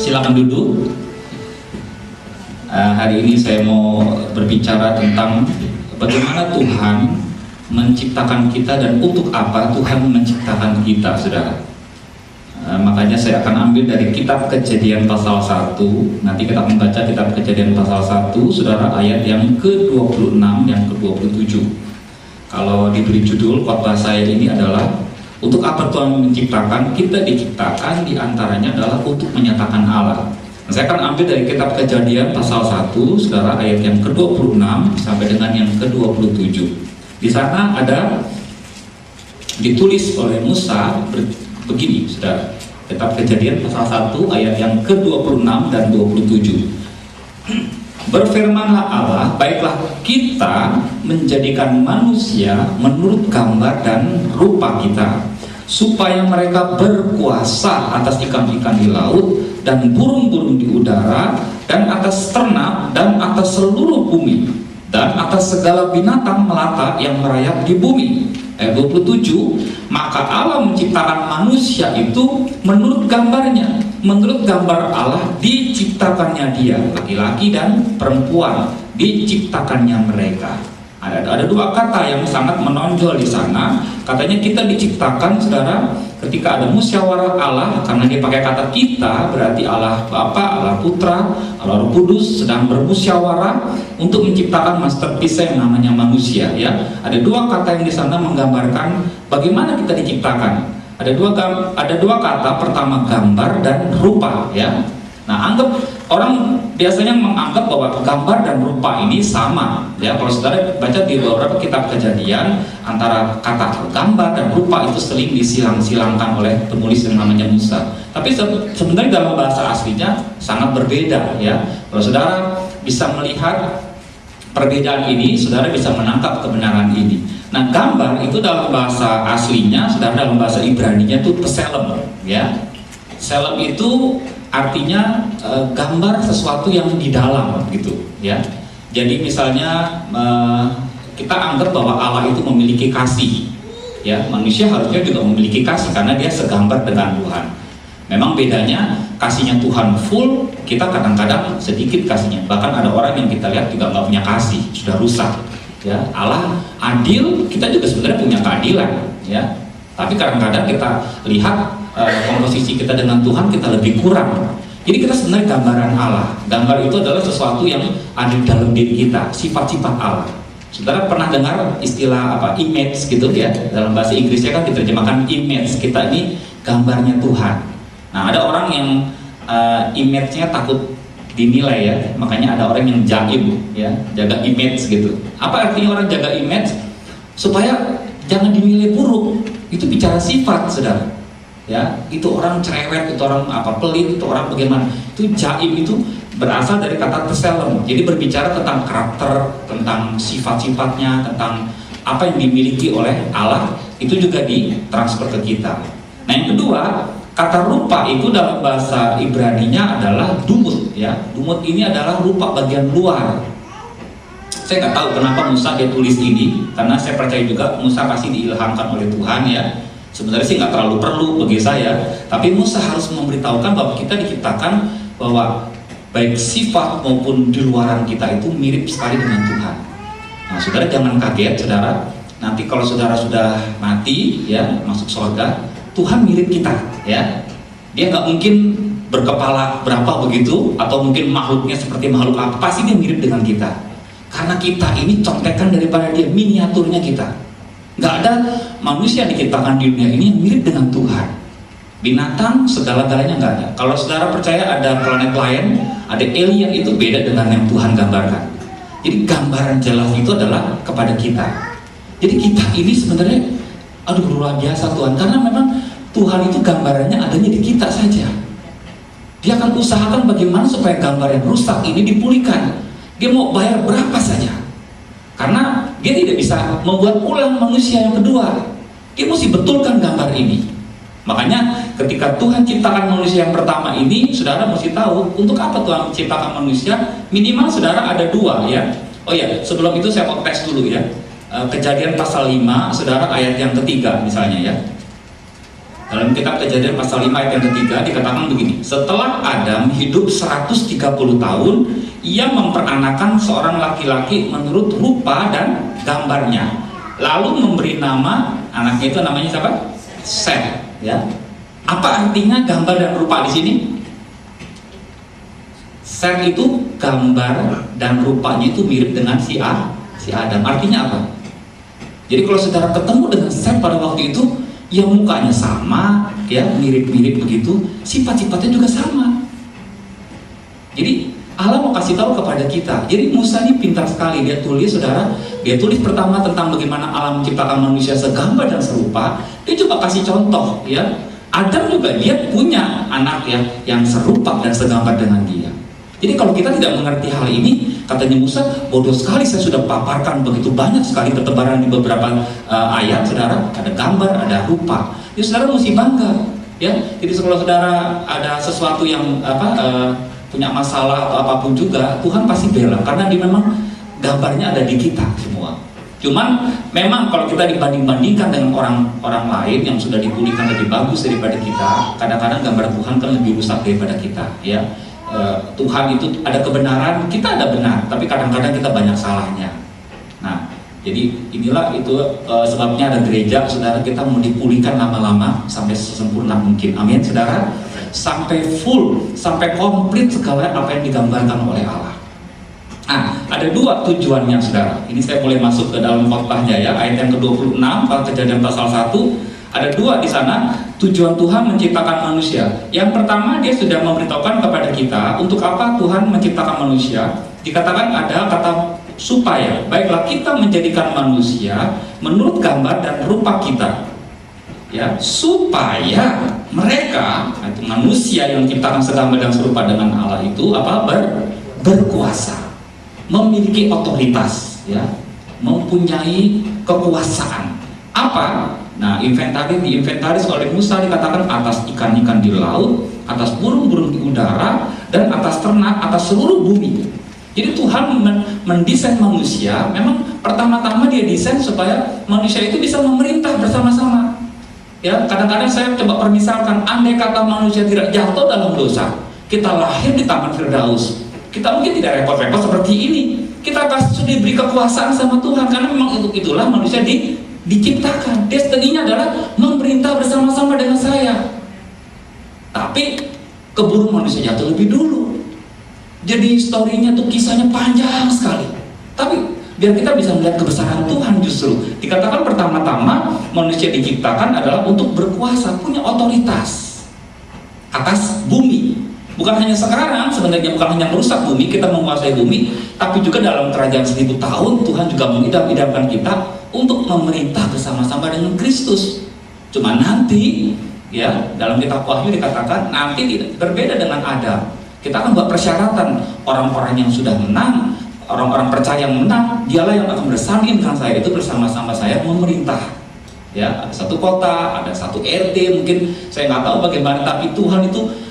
Silakan duduk. Hari ini saya mau berbicara tentang bagaimana Tuhan menciptakan kita dan untuk apa Tuhan menciptakan kita, saudara. Makanya saya akan ambil dari kitab Kejadian pasal 1. Nanti kita membaca kitab Kejadian pasal 1, saudara, ayat yang ke-26 yang ke-27. Kalau diberi judul khotbah saya ini adalah untuk apa Tuhan menciptakan kita, diciptakan diantaranya adalah untuk menyatakan Allah. Nah, saya akan ambil dari kitab Kejadian pasal 1, saudara, ayat yang ke-26 sampai dengan yang ke-27. Di sana ada ditulis oleh Musa begini, saudara. Kitab Kejadian pasal 1 ayat yang ke-26 dan 27. Berfirmanlah Allah, baiklah kita menjadikan manusia menurut gambar dan rupa kita, supaya mereka berkuasa atas ikan-ikan di laut dan burung-burung di udara dan atas ternak dan atas seluruh bumi dan atas segala binatang melata yang merayap di bumi. Ayat 27, maka Allah menciptakan manusia itu menurut gambarnya, menurut gambar Allah diciptakannya dia, laki-laki dan perempuan diciptakannya mereka. Ada dua kata yang sangat menonjol di sana. Katanya kita diciptakan, saudara, ketika ada musyawarah Allah, karena dia pakai kata kita, berarti Allah Bapa, Allah Putra, Allah Roh Kudus sedang bermusyawarah untuk menciptakan masterpiece yang namanya manusia, ya. Ada dua kata yang di sana menggambarkan bagaimana kita diciptakan. Ada dua kata, pertama gambar dan rupa, ya. Nah, orang biasanya menganggap bahwa gambar dan rupa ini sama, ya. Kalau saudara baca di beberapa kitab Kejadian, antara kata gambar dan rupa itu sering disilang-silangkan oleh penulis yang namanya Musa. Tapi sebenarnya dalam bahasa aslinya sangat berbeda, ya. Kalau saudara bisa melihat perbedaan ini, saudara bisa menangkap kebenaran ini. Nah, gambar itu dalam bahasa aslinya, saudara, dalam bahasa Ibrani-nya itu tselem, ya. Tselem itu artinya gambar sesuatu yang di dalam, gitu, ya. Jadi misalnya kita anggap bahwa Allah itu memiliki kasih, ya. Manusia harusnya juga memiliki kasih karena dia segambar dengan Tuhan. Memang bedanya kasihnya Tuhan full, kita kadang-kadang sedikit kasihnya. Bahkan ada orang yang kita lihat juga nggak punya kasih, sudah rusak, ya. Allah adil, kita juga sebenarnya punya keadilan, ya. Tapi kadang-kadang kita lihat komposisi kita dengan Tuhan kita lebih kurang. Jadi kita sebenarnya gambaran Allah. Gambar itu adalah sesuatu yang ada di dalam diri kita, sifat-sifat Allah. Saudara pernah dengar istilah apa? Image, gitu, ya. Dalam bahasa Inggrisnya kan diterjemahkan image. Kita ini gambarnya Tuhan. Nah, ada orang yang image-nya takut dinilai, ya. Makanya ada orang yang jaim, ya, jaga image, gitu. Apa artinya orang jaga image? Supaya jangan dinilai buruk. Itu bicara sifat, saudara, ya. Itu orang cerewet, itu orang apa, pelit, itu orang bagaimana. Itu jaim, itu berasal dari kata tselem. Jadi berbicara tentang karakter, tentang sifat-sifatnya, tentang apa yang dimiliki oleh Allah, itu juga ditransfer ke kita. Nah, yang kedua, kata rupa itu dalam bahasa Ibrani-nya adalah dumut, ya. Dumut ini adalah rupa bagian luar. Saya nggak tahu kenapa Musa dia tulis ini, karena saya percaya juga Musa pasti diilhamkan oleh Tuhan, ya. Sebenarnya sih nggak terlalu perlu bagi saya, tapi Musa harus memberitahukan bahwa kita diciptakan bahwa baik sifat maupun di luaran kita itu mirip sekali dengan Tuhan. Nah, saudara jangan kaget, saudara. Nanti kalau saudara sudah mati, ya, masuk surga, Tuhan mirip kita, ya. Dia nggak mungkin berkepala berapa begitu, atau mungkin makhluknya seperti makhluk apa, pasti dia mirip dengan kita. Karena kita ini contekan daripada dia, miniaturnya kita. Nggak ada manusia yang diciptakan di dunia ini yang mirip dengan Tuhan. Binatang, segala-galanya nggak ada. Kalau saudara percaya ada planet lain, ada alien, itu beda dengan yang Tuhan gambarkan. Jadi gambaran jelas itu adalah kepada kita. Jadi kita ini sebenarnya, aduh luar biasa Tuhan. Karena memang Tuhan itu gambarannya adanya di kita saja. Dia akan usahakan bagaimana supaya gambar yang rusak ini dipulihkan. Dia mau bayar berapa saja, karena dia tidak bisa membuat ulang manusia yang kedua. Dia mesti betulkan gambar ini. Makanya ketika Tuhan ciptakan manusia yang pertama ini, saudara mesti tahu untuk apa Tuhan menciptakan manusia. Minimal saudara ada dua, ya. Oh ya, sebelum itu saya mau tes dulu, ya. Kejadian pasal 5, saudara, ayat yang ketiga misalnya, ya. Dalam kitab Kejadian pasal 5 ayat yang ketiga dikatakan begini, setelah Adam hidup 130 tahun, ia memperanakan seorang laki-laki menurut rupa dan gambarnya, lalu memberi nama anaknya itu namanya siapa? Set. Ya. Apa artinya gambar dan rupa di sini? Set itu gambar dan rupanya itu mirip dengan si Adam. Artinya apa? Jadi kalau saudara ketemu dengan Set pada waktu itu, ya mukanya sama, ya mirip-mirip begitu, sifat-sifatnya juga sama. Jadi Allah mau kasih tahu kepada kita. Jadi Musa ini pintar sekali, dia tulis, saudara. Dia tulis pertama tentang bagaimana Allah menciptakan manusia segambar dan serupa. Dia coba kasih contoh, ya. Adam juga dia punya anak ya yang serupa dan segambar dengan dia. Jadi kalau kita tidak mengerti hal ini, katanya Musa, bodoh sekali saya sudah paparkan begitu banyak sekali bertebaran di beberapa ayat, saudara, ada gambar, ada rupa. Jadi saudara mesti bangga, ya. Jadi kalau saudara ada sesuatu yang punya masalah atau apapun juga, Tuhan pasti bela, karena dia memang gambarnya ada di kita semua. Cuman memang kalau kita dibanding-bandingkan dengan orang lain yang sudah dipulihkan lebih bagus daripada kita, kadang-kadang gambar Tuhan kan lebih rusak daripada kita, ya. Tuhan itu ada kebenaran, kita ada benar, tapi kadang-kadang kita banyak salahnya. Nah, jadi inilah itu sebabnya ada gereja, saudara, kita mau dipulihkan lama-lama sampai sesempurna mungkin. Amin, saudara. Sampai full, sampai komplit segala apa yang digambarkan oleh Allah. Nah, ada dua tujuannya, saudara. Ini saya boleh masuk ke dalam khotbahnya ya, ayat yang ke-26 Kejadian pasal 1. Ada dua di sana tujuan Tuhan menciptakan manusia. Yang pertama, dia sudah memberitahukan kepada kita untuk apa Tuhan menciptakan manusia. Dikatakan ada kata supaya, baiklah kita menjadikan manusia menurut gambar dan rupa kita, ya, supaya mereka, itu manusia yang diciptakan segambar dan serupa dengan Allah itu berkuasa, memiliki otoritas, ya, mempunyai kekuasaan. Apa? Nah, diinventaris oleh Musa, dikatakan atas ikan-ikan di laut, atas burung-burung di udara, dan atas ternak, atas seluruh bumi. Jadi Tuhan mendesain manusia, memang pertama-tama dia desain supaya manusia itu bisa memerintah bersama-sama. Ya, kadang-kadang saya coba permisalkan, andai kata manusia tidak jatuh dalam dosa, kita lahir di Taman Firdaus, kita mungkin tidak repot-repot seperti ini. Kita pasti sudah diberi kekuasaan sama Tuhan, karena memang itulah manusia diciptakan. Destininya adalah memerintah bersama-sama dengan saya. Tapi keburu manusia jatuh lebih dulu. Jadi historinya tuh kisahnya panjang sekali. Tapi biar kita bisa melihat kebesaran Tuhan, justru dikatakan pertama-tama manusia diciptakan adalah untuk berkuasa, punya otoritas atas bumi. Bukan hanya sekarang, sebenarnya bukan hanya merusak bumi, kita menguasai bumi, tapi juga dalam kerajaan 1000 tahun Tuhan juga mengidam-idamkan kita untuk memerintah bersama-sama dengan Kristus. Cuma nanti, ya, dalam kitab Wahyu dikatakan nanti tidak berbeda dengan Adam. Kita akan buat persyaratan, orang-orang yang sudah menang, orang-orang percaya yang menang, dialah yang akan bersanding dengan saya, itu bersama-sama saya memerintah. Ya, ada satu kota, ada satu RT, mungkin saya nggak tahu bagaimana, tapi Tuhan itu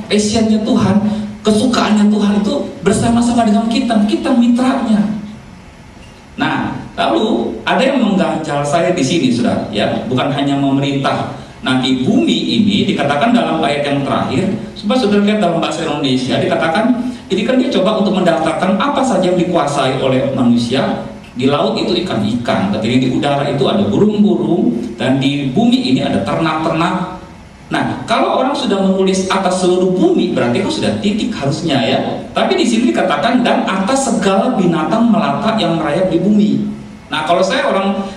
passionnya Tuhan, kesukaannya Tuhan itu bersama-sama dengan kita mitranya. Nah, lalu ada yang mengganjal saya di sini, saudara, ya, bukan hanya memerintah. Nanti bumi ini dikatakan dalam ayat yang terakhir, coba saudara lihat dalam bahasa Indonesia, dikatakan ini kan dia coba untuk mendaftarkan apa saja yang dikuasai oleh manusia. Di laut itu ikan-ikan, ketika di udara itu ada burung-burung, dan di bumi ini ada ternak-ternak. Nah, kalau orang sudah menulis atas seluruh bumi, berarti kan sudah titik harusnya, ya. Tapi di sini dikatakan dan atas segala binatang melata yang merayap di bumi. Nah, kalau saya orang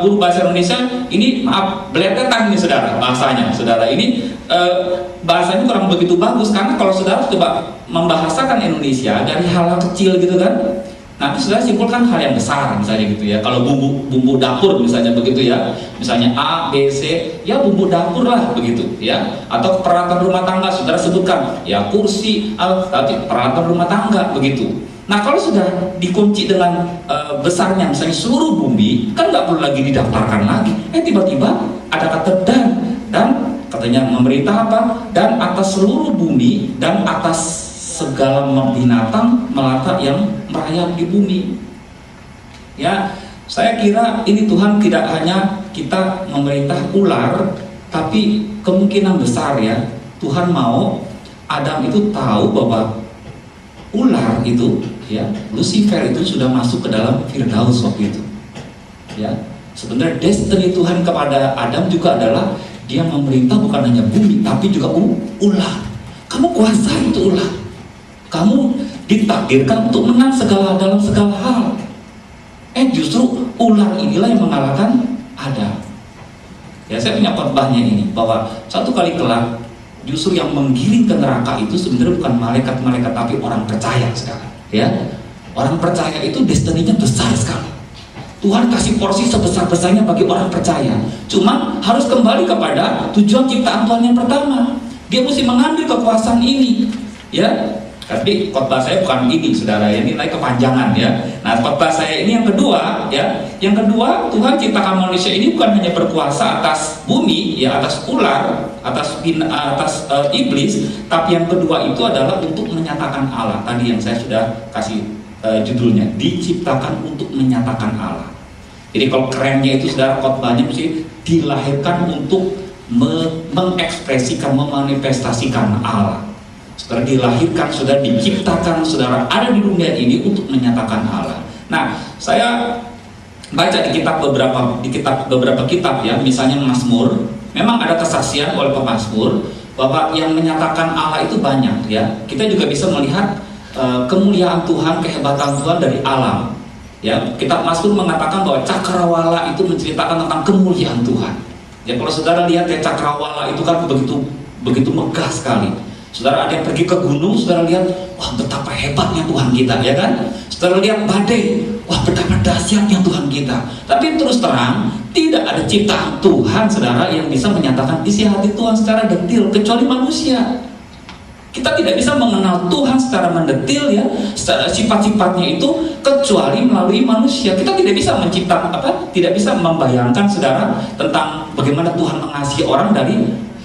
guru bahasa Indonesia, ini maaf, belepetan ini saudara, bahasanya. Saudara, ini bahasanya kurang begitu bagus, karena kalau saudara coba membahasakan Indonesia dari hal kecil gitu kan, nanti saudara simpulkan hal yang besar, misalnya gitu ya. Kalau bumbu dapur misalnya begitu ya, misalnya A, B, C, ya bumbu dapur lah begitu ya. Atau peralatan rumah tangga saudara sebutkan, ya kursi, peralatan rumah tangga begitu. Nah, kalau sudah dikunci dengan besarnya misalnya seluruh bumi, kan nggak perlu lagi didaftarkan lagi. Tiba-tiba ada kata dan katanya memerintah apa? Dan atas seluruh bumi dan atas segala binatang melata yang merayap di bumi. Ya, saya kira ini Tuhan tidak hanya kita memerintah ular, tapi kemungkinan besar ya Tuhan mau Adam itu tahu bahwa ular itu ya, Lucifer itu sudah masuk ke dalam Firdaus waktu itu. Ya, sebenarnya destiny Tuhan kepada Adam juga adalah dia memerintah bukan hanya bumi tapi juga ular. Kamu kuasai itu ular. Kamu ditakdirkan untuk menang dalam segala hal. Justru ular inilah yang mengalahkan Adam. Ya, saya punya khotbahnya ini bahwa satu kali kelak justru yang menggiring ke neraka itu sebenarnya bukan malaikat-malaikat tapi orang percaya sekarang. Ya, orang percaya itu destiny-nya besar sekali. Tuhan kasih porsi sebesar-besarnya bagi orang percaya. Cuma harus kembali kepada tujuan ciptaan Tuhan yang pertama. Dia mesti mengambil kekuasaan ini. Ya, tapi khotbah saya bukan ini, saudara. Ini naik kepanjangan ya. Nah, khotbah saya ini yang kedua, ya. Yang kedua, Tuhan ciptakan manusia ini bukan hanya berkuasa atas bumi, ya, atas ular, atas iblis, tapi yang kedua itu adalah untuk menyatakan Allah. Tadi yang saya sudah kasih judulnya, diciptakan untuk menyatakan Allah. Jadi kalau kerennya itu saudara, khotbahnya mesti dilahirkan untuk mengekspresikan, memanifestasikan Allah. Saudara dilahirkan, saudara diciptakan, saudara ada di dunia ini untuk menyatakan Allah. Nah, saya baca di beberapa kitab ya, misalnya Mazmur, memang ada kesaksian oleh pemazmur bahwa yang menyatakan Allah itu banyak ya. Kita juga bisa melihat kemuliaan Tuhan, kehebatan Tuhan dari alam. Ya, kitab Mazmur mengatakan bahwa cakrawala itu menceritakan tentang kemuliaan Tuhan. Ya, kalau saudara lihat ya, cakrawala itu kan begitu megah sekali. Saudara ada yang pergi ke gunung, saudara lihat, wah betapa hebatnya Tuhan kita, ya kan? Saudara lihat badai, wah betapa dahsyatnya Tuhan kita. Tapi terus terang, tidak ada ciptaan Tuhan, saudara, yang bisa menyatakan isi hati Tuhan secara detil, kecuali manusia. Kita tidak bisa mengenal Tuhan secara mendetil ya, sifat-sifatnya itu kecuali melalui manusia. Kita tidak bisa menciptakan tidak bisa membayangkan saudara tentang bagaimana Tuhan mengasihi orang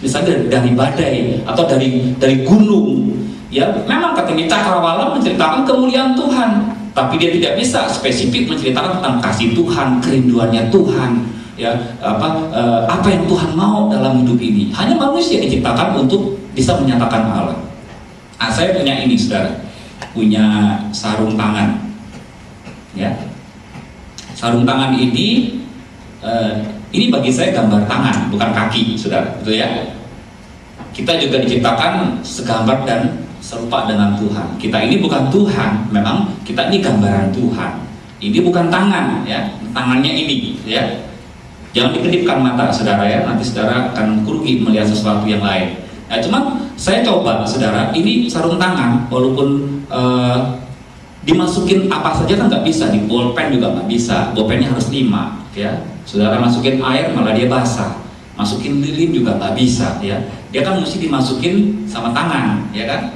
misalnya dari badai atau dari gunung. Ya, memang katanya cakrawala menceritakan kemuliaan Tuhan, tapi dia tidak bisa spesifik menceritakan tentang kasih Tuhan, kerinduannya Tuhan. Ya, apa yang Tuhan mau dalam hidup ini. Hanya manusia diciptakan untuk bisa menyatakan Allah. Nah, saya punya ini, saudara, punya sarung tangan, ya. Sarung tangan ini bagi saya gambar tangan, bukan kaki, saudara, betul ya? Kita juga diciptakan segambar dan serupa dengan Tuhan. Kita ini bukan Tuhan, memang kita ini gambaran Tuhan. Ini bukan tangan, ya, tangannya ini, ya. Jangan dikedipkan mata, saudara ya, nanti saudara akan grogi melihat sesuatu yang lain. Nah, cuma saya coba, saudara, ini sarung tangan, walaupun dimasukin apa saja kan nggak bisa, di bolpen juga nggak bisa, bolpennya harus 5, ya. Saudara masukin air malah dia basah, masukin lilin juga nggak bisa, ya. Dia kan mesti dimasukin sama tangan, ya kan?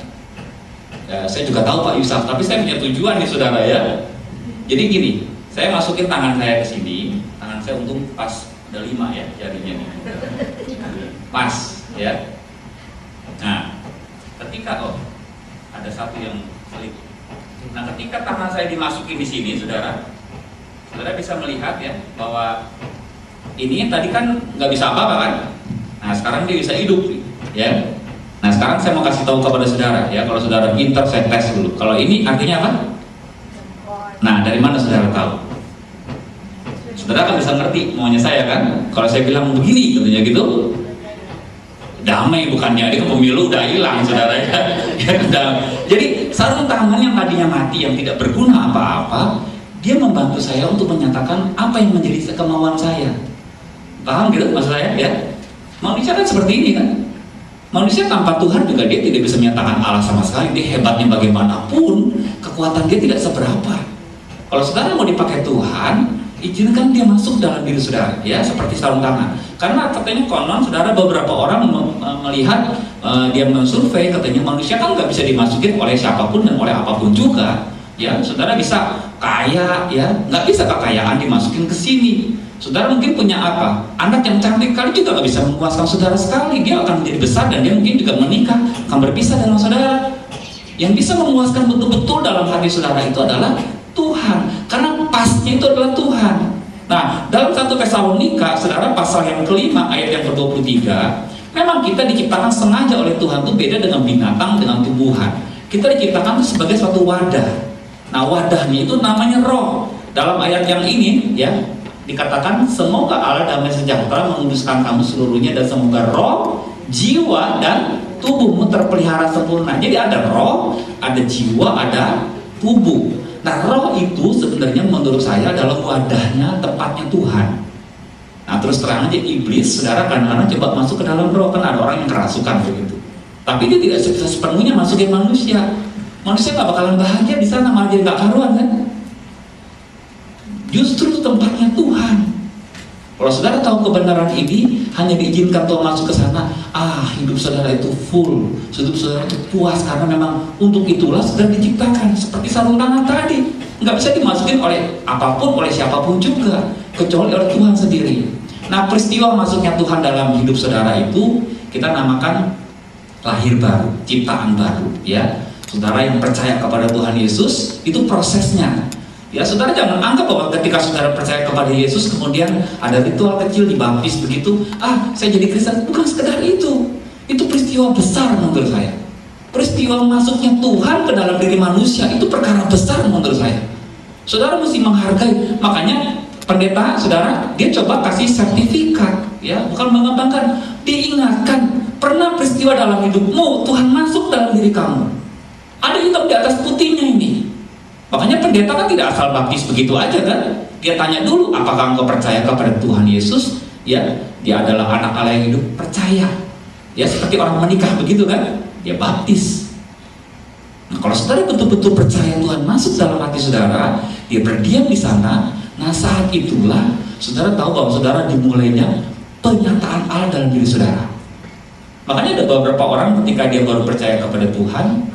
Ya, saya juga tahu Pak Yusuf, tapi saya punya tujuan nih, saudara ya. Jadi gini, saya masukin tangan saya ke sini, tangan saya untung pas ada 5 ya jarinya nih, pas, ya. Nah, ketika ada satu yang selip. Nah, ketika tangan saya dimasukin di sini, saudara bisa melihat ya bahwa ini tadi kan nggak bisa apa-apa kan. Nah, sekarang dia bisa hidup, ya. Nah, sekarang saya mau kasih tahu kepada saudara ya, kalau saudara pintar saya tes dulu. Kalau ini artinya apa? Nah, dari mana saudara tahu? Saudara kan bisa ngerti maunya saya kan? Kalau saya bilang begini, katanya gitu. Damai bukannya, dia pemilu udah hilang, saudara ya. Jadi sarung tangan yang tadinya mati, yang tidak berguna apa-apa, dia membantu saya untuk menyatakan apa yang menjadi kemauan saya. Paham gitu maksud saya ya? Manusia kan seperti ini kan. Manusia tanpa Tuhan juga dia tidak bisa menyatakan Allah sama sekali. Dia hebatnya bagaimanapun, kekuatan dia tidak seberapa. Kalau saudara mau dipakai Tuhan, izinkan dia masuk dalam diri saudara, ya, seperti sarung tangan. Karena katanya konon, saudara, beberapa orang melihat, dia mensurvei, katanya manusia kan nggak bisa dimasukin oleh siapapun dan oleh apapun juga. Ya, saudara bisa kaya, ya, nggak bisa kekayaan dimasukin ke sini. Saudara mungkin punya apa? Anak yang cantik kali juga nggak bisa memuaskan saudara sekali. Dia akan menjadi besar dan dia mungkin juga menikah, akan berpisah dengan saudara. Yang bisa memuaskan betul-betul dalam hati saudara itu adalah Tuhan, karena pasnya itu adalah Tuhan. Nah, dalam 1 Tesalonika, saudara, pasal yang kelima ayat yang ke-23, memang kita diciptakan sengaja oleh Tuhan itu beda dengan binatang, dengan tumbuhan. Kita diciptakan itu sebagai suatu wadah. Nah, wadahnya itu namanya roh. Dalam ayat yang ini, ya, dikatakan semoga Allah damai sejahtera menguduskan kamu seluruhnya, dan semoga roh, jiwa, dan tubuhmu terpelihara sempurna. Jadi ada roh, ada jiwa, ada tubuh. Nah, roh itu sebenarnya menurut saya adalah wadahnya, tempatnya Tuhan. Nah, terus terang aja iblis, saudara, kadang-kadang coba masuk ke dalam roh. Kan ada orang yang kerasukan begitu. Tapi dia tidak bisa sepenuhnya masukin manusia. Manusia nggak bakalan bahagia di sana, malah jadi nggak karuan kan? Justru tempatnya Tuhan. Kalau saudara tahu kebenaran ini, hanya diizinkan Tuhan masuk ke sana, hidup saudara itu full, hidup saudara itu puas, karena memang untuk itulah saudara diciptakan. Seperti sarung tangan tadi, nggak bisa dimasukin oleh apapun, oleh siapapun juga, kecuali oleh Tuhan sendiri. Nah, peristiwa masuknya Tuhan dalam hidup saudara itu kita namakan lahir baru, ciptaan baru, ya. Saudara yang percaya kepada Tuhan Yesus, itu prosesnya. Ya, saudara jangan anggap bahwa ketika saudara percaya kepada Yesus kemudian ada ritual kecil dibaptis begitu, saya jadi Kristen. Bukan sekedar itu. Itu peristiwa besar menurut saya. Peristiwa masuknya Tuhan ke dalam diri manusia itu perkara besar menurut saya. Saudara mesti menghargai. Makanya pendeta, saudara, dia coba kasih sertifikat, ya, bukan mengembangkan, diingatkan, pernah peristiwa dalam hidupmu Tuhan masuk dalam diri kamu. Ada hitam di atas putihnya ini. Makanya pendeta kan tidak asal baptis begitu aja kan. Dia tanya dulu, apakah engkau percaya kepada Tuhan Yesus? Ya, dia adalah anak Allah yang hidup, percaya. Ya, seperti orang menikah begitu kan. Dia baptis. Nah, kalau saudara betul-betul percaya Tuhan masuk dalam hati saudara, dia berdiam di sana. Nah, saat itulah saudara tahu bahwa saudara dimulainya penyataan Allah dalam diri saudara. Makanya ada beberapa orang ketika dia baru percaya kepada Tuhan,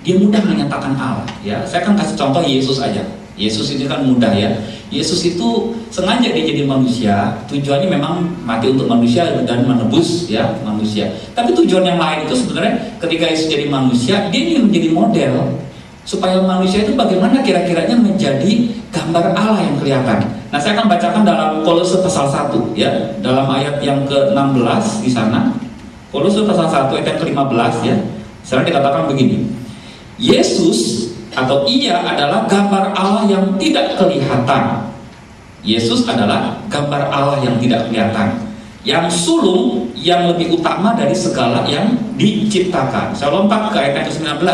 dia mudah menyatakan Allah, ya. Saya akan kasih contoh Yesus aja. Yesus ini kan mudah, ya. Yesus itu sengaja dia jadi manusia, tujuannya memang mati untuk manusia dan menebus, ya, manusia. Tapi tujuan yang lain itu sebenarnya ketika Yesus jadi manusia, dia ingin menjadi model supaya manusia itu bagaimana kira-kiranya menjadi gambar Allah yang kelihatan. Nah, saya akan bacakan dalam Kolose pasal 1, ya, dalam ayat yang ke-16 di sana. Kolose pasal 1 ayat yang ke-15, ya. Sekarang dikatakan begini. Yesus atau Ia adalah gambar Allah yang tidak kelihatan. Yesus adalah gambar Allah yang tidak kelihatan, yang sulung, yang lebih utama dari segala yang diciptakan. Saya lompat ke ayat ke-19.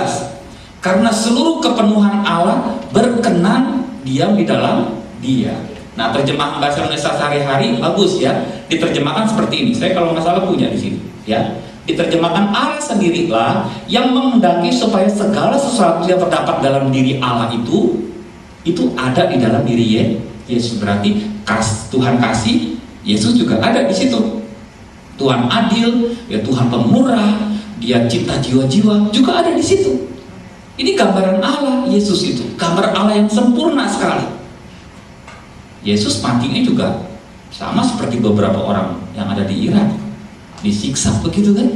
Karena seluruh kepenuhan Allah berkenan diam di dalam Dia. Nah, terjemahan bahasa Indonesia sehari-hari bagus, ya. Diterjemahkan seperti ini. Saya kalau nggak salah punya di sini, ya. Diterjemahkan Allah sendirilah yang menghendaki supaya segala sesuatu yang terdapat dalam diri Allah itu ada di dalam diri Yesus. Berarti Tuhan kasih, Yesus juga ada di situ. Tuhan adil, ya, Tuhan pemurah, Dia cinta jiwa-jiwa juga ada di situ. Ini gambaran Allah, Yesus itu gambar Allah yang sempurna sekali. Yesus matinya juga sama seperti beberapa orang yang ada di Irak, disiksa begitu kan.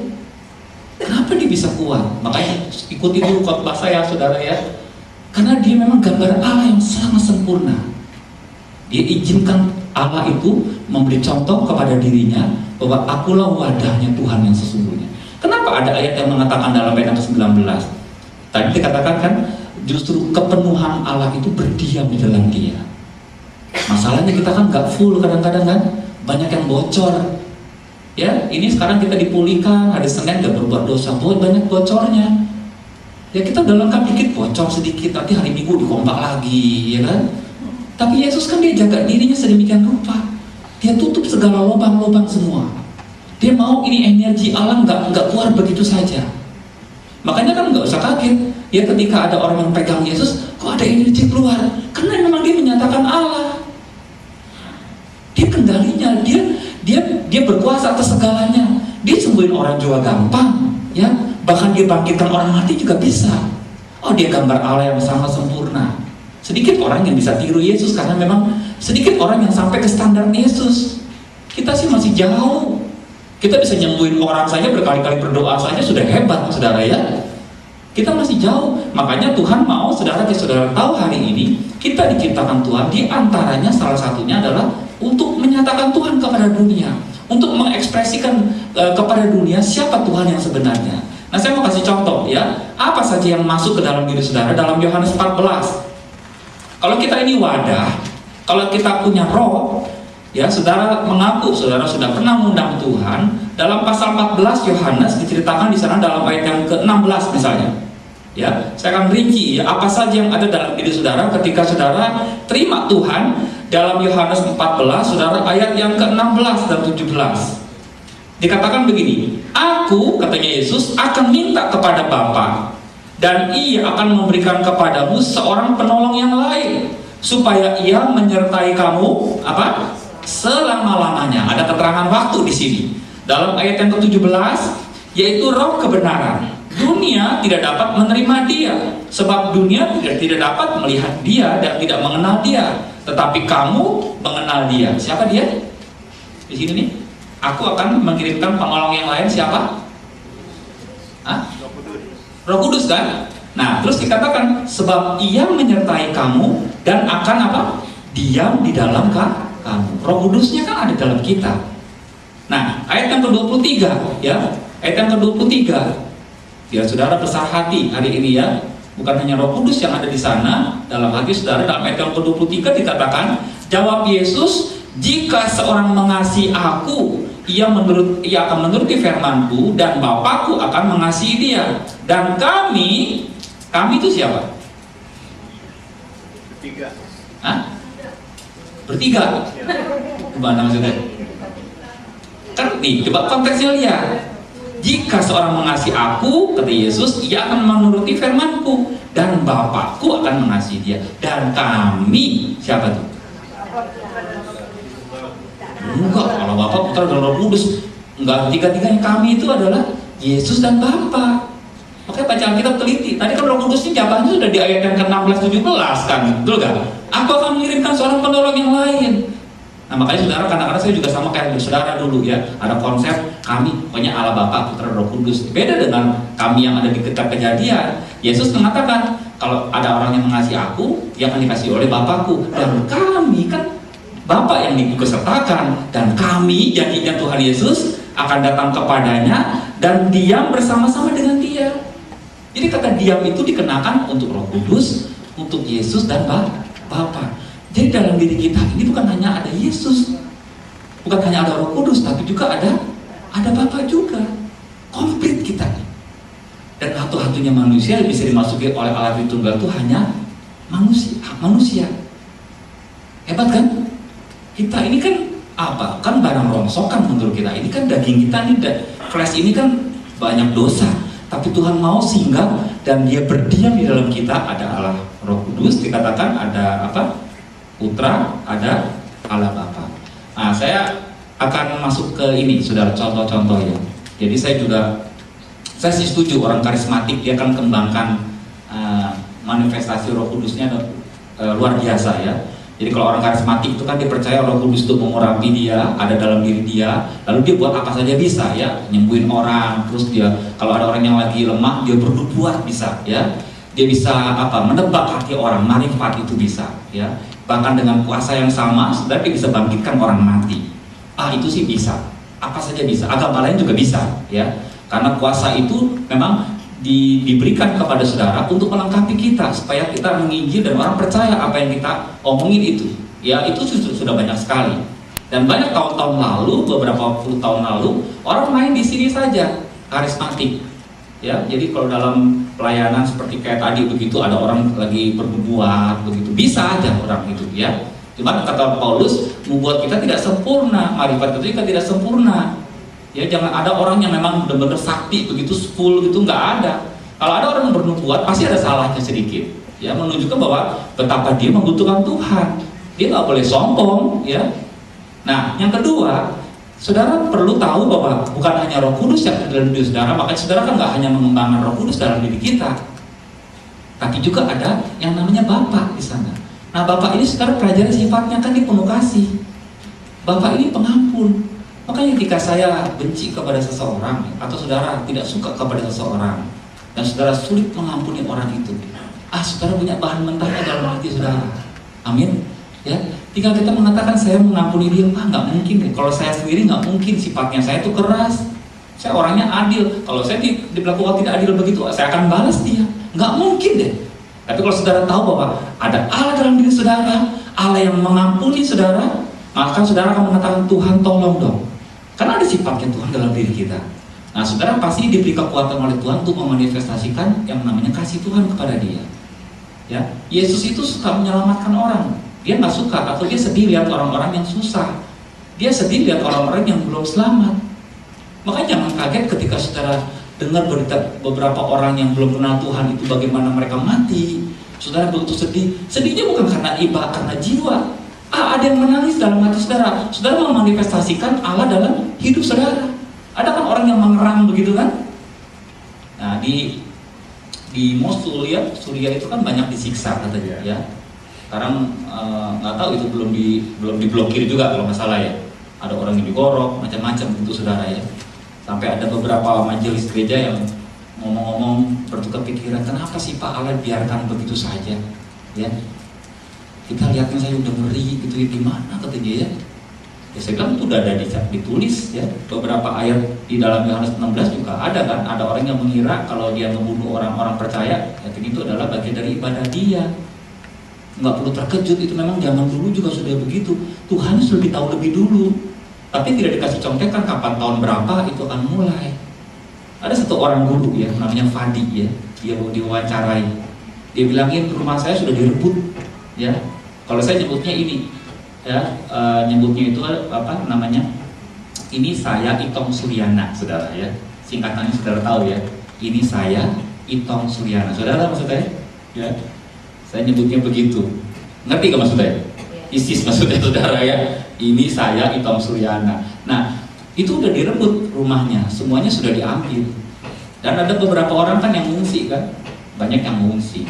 Kenapa dia bisa kuat? Makanya ikuti dulu khotbah saya, saudara, ya. Karena dia memang gambar Allah yang sangat sempurna. Dia izinkan Allah itu memberi contoh kepada dirinya bahwa akulah wadahnya Tuhan yang sesungguhnya. Kenapa ada ayat yang mengatakan dalam ayat ke-19? Tadi dikatakan kan, justru kepenuhan Allah itu berdiam di dalam Dia. Masalahnya kita kan gak full kadang-kadang kan, banyak yang bocor. Ya, ini sekarang kita dipulihkan, hari Senin gak berbuat dosa, banyak bocornya. Ya, kita udah lengkap dikit, bocor sedikit, nanti hari Minggu dikompak lagi, ya kan? Tapi Yesus kan dia jaga dirinya sedemikian rupa. Dia tutup segala lubang-lubang semua. Dia mau ini energi Allah nggak keluar begitu saja. Makanya kan nggak usah kaget. Ya, ketika ada orang yang pegang Yesus, kok ada energi keluar? Karena memang dia menyatakan Allah. Dia kendalinya, dia berkuasa atas segalanya. Dia sembuhin orang juga gampang, ya. Bahkan dia bangkitkan orang mati juga bisa. Oh, dia gambar Allah yang sangat sempurna. Sedikit orang yang bisa tiru Yesus, karena memang sedikit orang yang sampai ke standar Yesus. Kita sih masih jauh. Kita bisa nyembuhin orang saja, berkali-kali berdoa saja sudah hebat, saudara, ya. Kita masih jauh. Makanya Tuhan mau saudara tahu hari ini kita diciptakan Tuhan, di antaranya salah satunya adalah untuk menyatakan Tuhan kepada dunia, untuk mengekspresikan kepada dunia siapa Tuhan yang sebenarnya. Nah, saya mau kasih contoh ya, apa saja yang masuk ke dalam diri saudara dalam Yohanes 14. Kalau kita ini wadah, kalau kita punya roh, ya saudara mengaku saudara sudah pernah mengundang Tuhan. Dalam pasal 14 Yohanes diceritakan di sana dalam ayat yang ke-16 misalnya. Ya, saya akan rinci ya apa saja yang ada dalam diri saudara ketika saudara terima Tuhan. Dalam Yohanes 14 saudara ayat yang ke-16 dan 17. Dikatakan begini, "Aku," katanya Yesus, "akan minta kepada Bapa, dan Ia akan memberikan kepadamu seorang penolong yang lain, supaya Ia menyertai kamu apa? Selama-lamanya." Ada keterangan waktu di sini. Dalam ayat yang ke-17, yaitu Roh kebenaran. Dunia tidak dapat menerima Dia, sebab dunia tidak dapat melihat Dia dan tidak mengenal Dia. Tetapi kamu mengenal Dia. Siapa Dia? Di sini nih. Aku akan mengirimkan penolong yang lain, siapa? Hah? Roh Kudus kan? Nah, terus dikatakan sebab Ia menyertai kamu dan akan apa? Diam di dalam kamu. Roh Kudusnya kan ada dalam kita. Nah, ayat yang ke-23 ya. Ayat yang ke-23. Biar saudara besar hati hari ini ya. Bukan hanya Roh Kudus yang ada di sana dalam hati saudara. Dalam ayat yang ke-23 dikatakan, jawab Yesus, "Jika seorang mengasihi Aku, ia akan menuruti firman-Ku, dan Bapakku akan mengasihi dia. Dan kami itu siapa? Bertiga. Hah? Bertiga? Gimana maksudnya? Kan nih, coba konteksnya lihat. Jika seorang mengasihi Aku, kata Yesus, ia akan menuruti firman-Ku, dan Bapakku akan mengasihi dia. Dan kami, siapa tuh? Enggak, kalau Bapa, Putra, dan Roh Kudus. Enggak, tiga-tiganya kami itu adalah Yesus dan Bapa. Makanya bacaan kita teliti. Tadi kan Roh Kudus ini jawabannya sudah di ayat yang ke-16-17 kan, betul kan? Aku akan mengirimkan seorang penolong yang lain. Nah, makanya saudara, kadang-kadang saya juga sama kayak saudara dulu ya. Ada konsep kami, pokoknya Allah Bapa, Putra, Roh Kudus. Beda dengan kami yang ada di kitab Kejadian. Yesus mengatakan, kalau ada orang yang mengasihi Aku, dia akan dikasihi oleh Bapakku. Dan kami kan Bapa yang diikutsertakan, dan kami, janjinya Tuhan Yesus akan datang kepadanya dan diam bersama-sama dengan Dia. Jadi kata diam itu dikenakan untuk Roh Kudus, untuk Yesus dan Bapa. Jadi dalam diri kita ini bukan hanya ada Yesus, bukan hanya ada Roh Kudus, tapi juga ada Bapa juga. Komplit kita. Dan satu-satunya manusia yang bisa dimasuki oleh Allah Tritunggal itu hanya manusia. Hebat kan? Kita ini kan apa? Kan barang rongsokan menurut kita. Ini kan daging kita nih, flesh ini kan banyak dosa. Tapi Tuhan mau singgah dan Dia berdiam di dalam kita. Ada Allah Roh Kudus, dikatakan ada apa? Putra, ada Allah Bapa. Nah, saya akan masuk ke ini, saudara, contoh-contoh ya. Jadi saya sih setuju orang karismatik dia akan kembangkan manifestasi Roh Kudusnya luar biasa ya. Jadi kalau orang karismatik itu kan dia percaya Roh Kudus itu mengurapi dia, ada dalam diri dia, lalu dia buat apa saja bisa ya, nyembuhin orang, terus dia kalau ada orang yang lagi lemah dia bernubuat bisa ya, dia bisa apa menebak hati orang, marifat itu bisa ya, bahkan dengan kuasa yang sama, saudara dia bisa bangkitkan orang mati. Itu sih bisa, apa saja bisa, agama lain juga bisa ya, karena kuasa itu memang diberikan kepada saudara untuk melengkapi kita supaya kita menginjil dan orang percaya apa yang kita omongin itu ya. Itu sudah banyak sekali dan banyak tahun-tahun lalu, beberapa puluh tahun lalu orang main di sini saja karismatik ya. Jadi kalau dalam pelayanan seperti kayak tadi begitu ada orang lagi bernubuat begitu, bisa aja orang itu ya. Cuma kata Paulus, membuat kita tidak sempurna, marifat kita tidak sempurna. Ya, jangan ada orang yang memang benar-benar sakti begitu full gitu, nggak ada. Kalau ada orang yang bernubuat pasti ada salahnya sedikit ya, menunjukkan bahwa betapa dia membutuhkan Tuhan. Dia nggak boleh sombong ya. Nah, yang kedua, saudara perlu tahu bahwa bukan hanya Roh Kudus yang ada dalam diri saudara, makanya saudara kan nggak hanya mengembangkan Roh Kudus dalam diri kita, tapi juga ada yang namanya Bapa di sana. Nah, Bapa ini saudara pelajari sifatnya kan dia penuh kasih. Bapa ini pengampun. Makanya ketika saya benci kepada seseorang atau saudara tidak suka kepada seseorang, dan saudara sulit mengampuni orang itu, saudara punya bahan mentahnya dalam hati saudara. Amin. Ya, tinggal kita mengatakan saya mengampuni dia, nggak mungkin deh. Kalau saya sendiri nggak mungkin, sifatnya saya itu keras. Saya orangnya adil. Kalau saya diperlakukan tidak adil begitu, saya akan balas dia. Nggak mungkin deh. Tapi kalau saudara tahu bahwa ada Allah dalam diri saudara, Allah yang mengampuni saudara, maka saudara akan mengatakan, Tuhan tolong dong. Karena ada sifatnya Tuhan dalam diri kita. Nah, saudara pasti diberi kekuatan oleh Tuhan untuk memanifestasikan yang namanya kasih Tuhan kepada dia. Ya, Yesus itu suka menyelamatkan orang. Dia nggak suka atau dia sedih lihat orang-orang yang susah. Dia sedih lihat orang-orang yang belum selamat. Makanya jangan kaget ketika saudara dengar berita beberapa orang yang belum kenal Tuhan itu bagaimana mereka mati. Saudara begitu sedih. Sedihnya bukan karena iba, karena jiwa. Ada yang menangis dalam hati saudara. Saudara memanifestasikan Allah dalam hidup saudara. Ada kan orang yang mengerang begitu kan? Nah, di Mosul ya, Suriah itu kan banyak disiksa katanya ya. Sekarang nggak tahu itu belum diblokir juga kalau nggak salah ya. Ada orang yang digorok macam-macam gitu saudara ya. Sampai ada beberapa majelis gereja yang ngomong-ngomong bertukar pikiran, kenapa sih Pak Allah biarkan begitu saja? Ya, kita lihatnya saya udah ngeri gitu ya, gimana katanya ya. Ya saya bilang itu udah ada ditulis ya, beberapa ayat di dalam Yohanes 16 juga ada kan. Ada orang yang mengira kalau dia membunuh orang-orang percaya, ya itu adalah bagian dari ibadah dia. Nggak perlu terkejut, itu memang zaman dulu juga sudah begitu. Tuhan sudah tahu lebih dulu. Tapi tidak dikasih contekan kapan tahun berapa itu akan mulai. Ada satu orang guru ya, namanya Fadi ya, dia diwawancarai. Dia bilangin rumah saya sudah direbut ya. Kalau saya nyebutnya ini ya, nyebutnya itu apa namanya? Ini saya Itong Suryana, saudara ya. Singkatannya saudara tahu ya. Ini saya Itong Suryana. Saudara maksud saya? Ya. Saya nyebutnya begitu. Ngerti gak maksudnya? Isis maksudnya saudara ya. Ini saya Itong Suryana. Nah, itu udah direbut rumahnya, semuanya sudah diambil. Dan ada beberapa orang kan yang mengungsi kan, banyak yang mengungsi.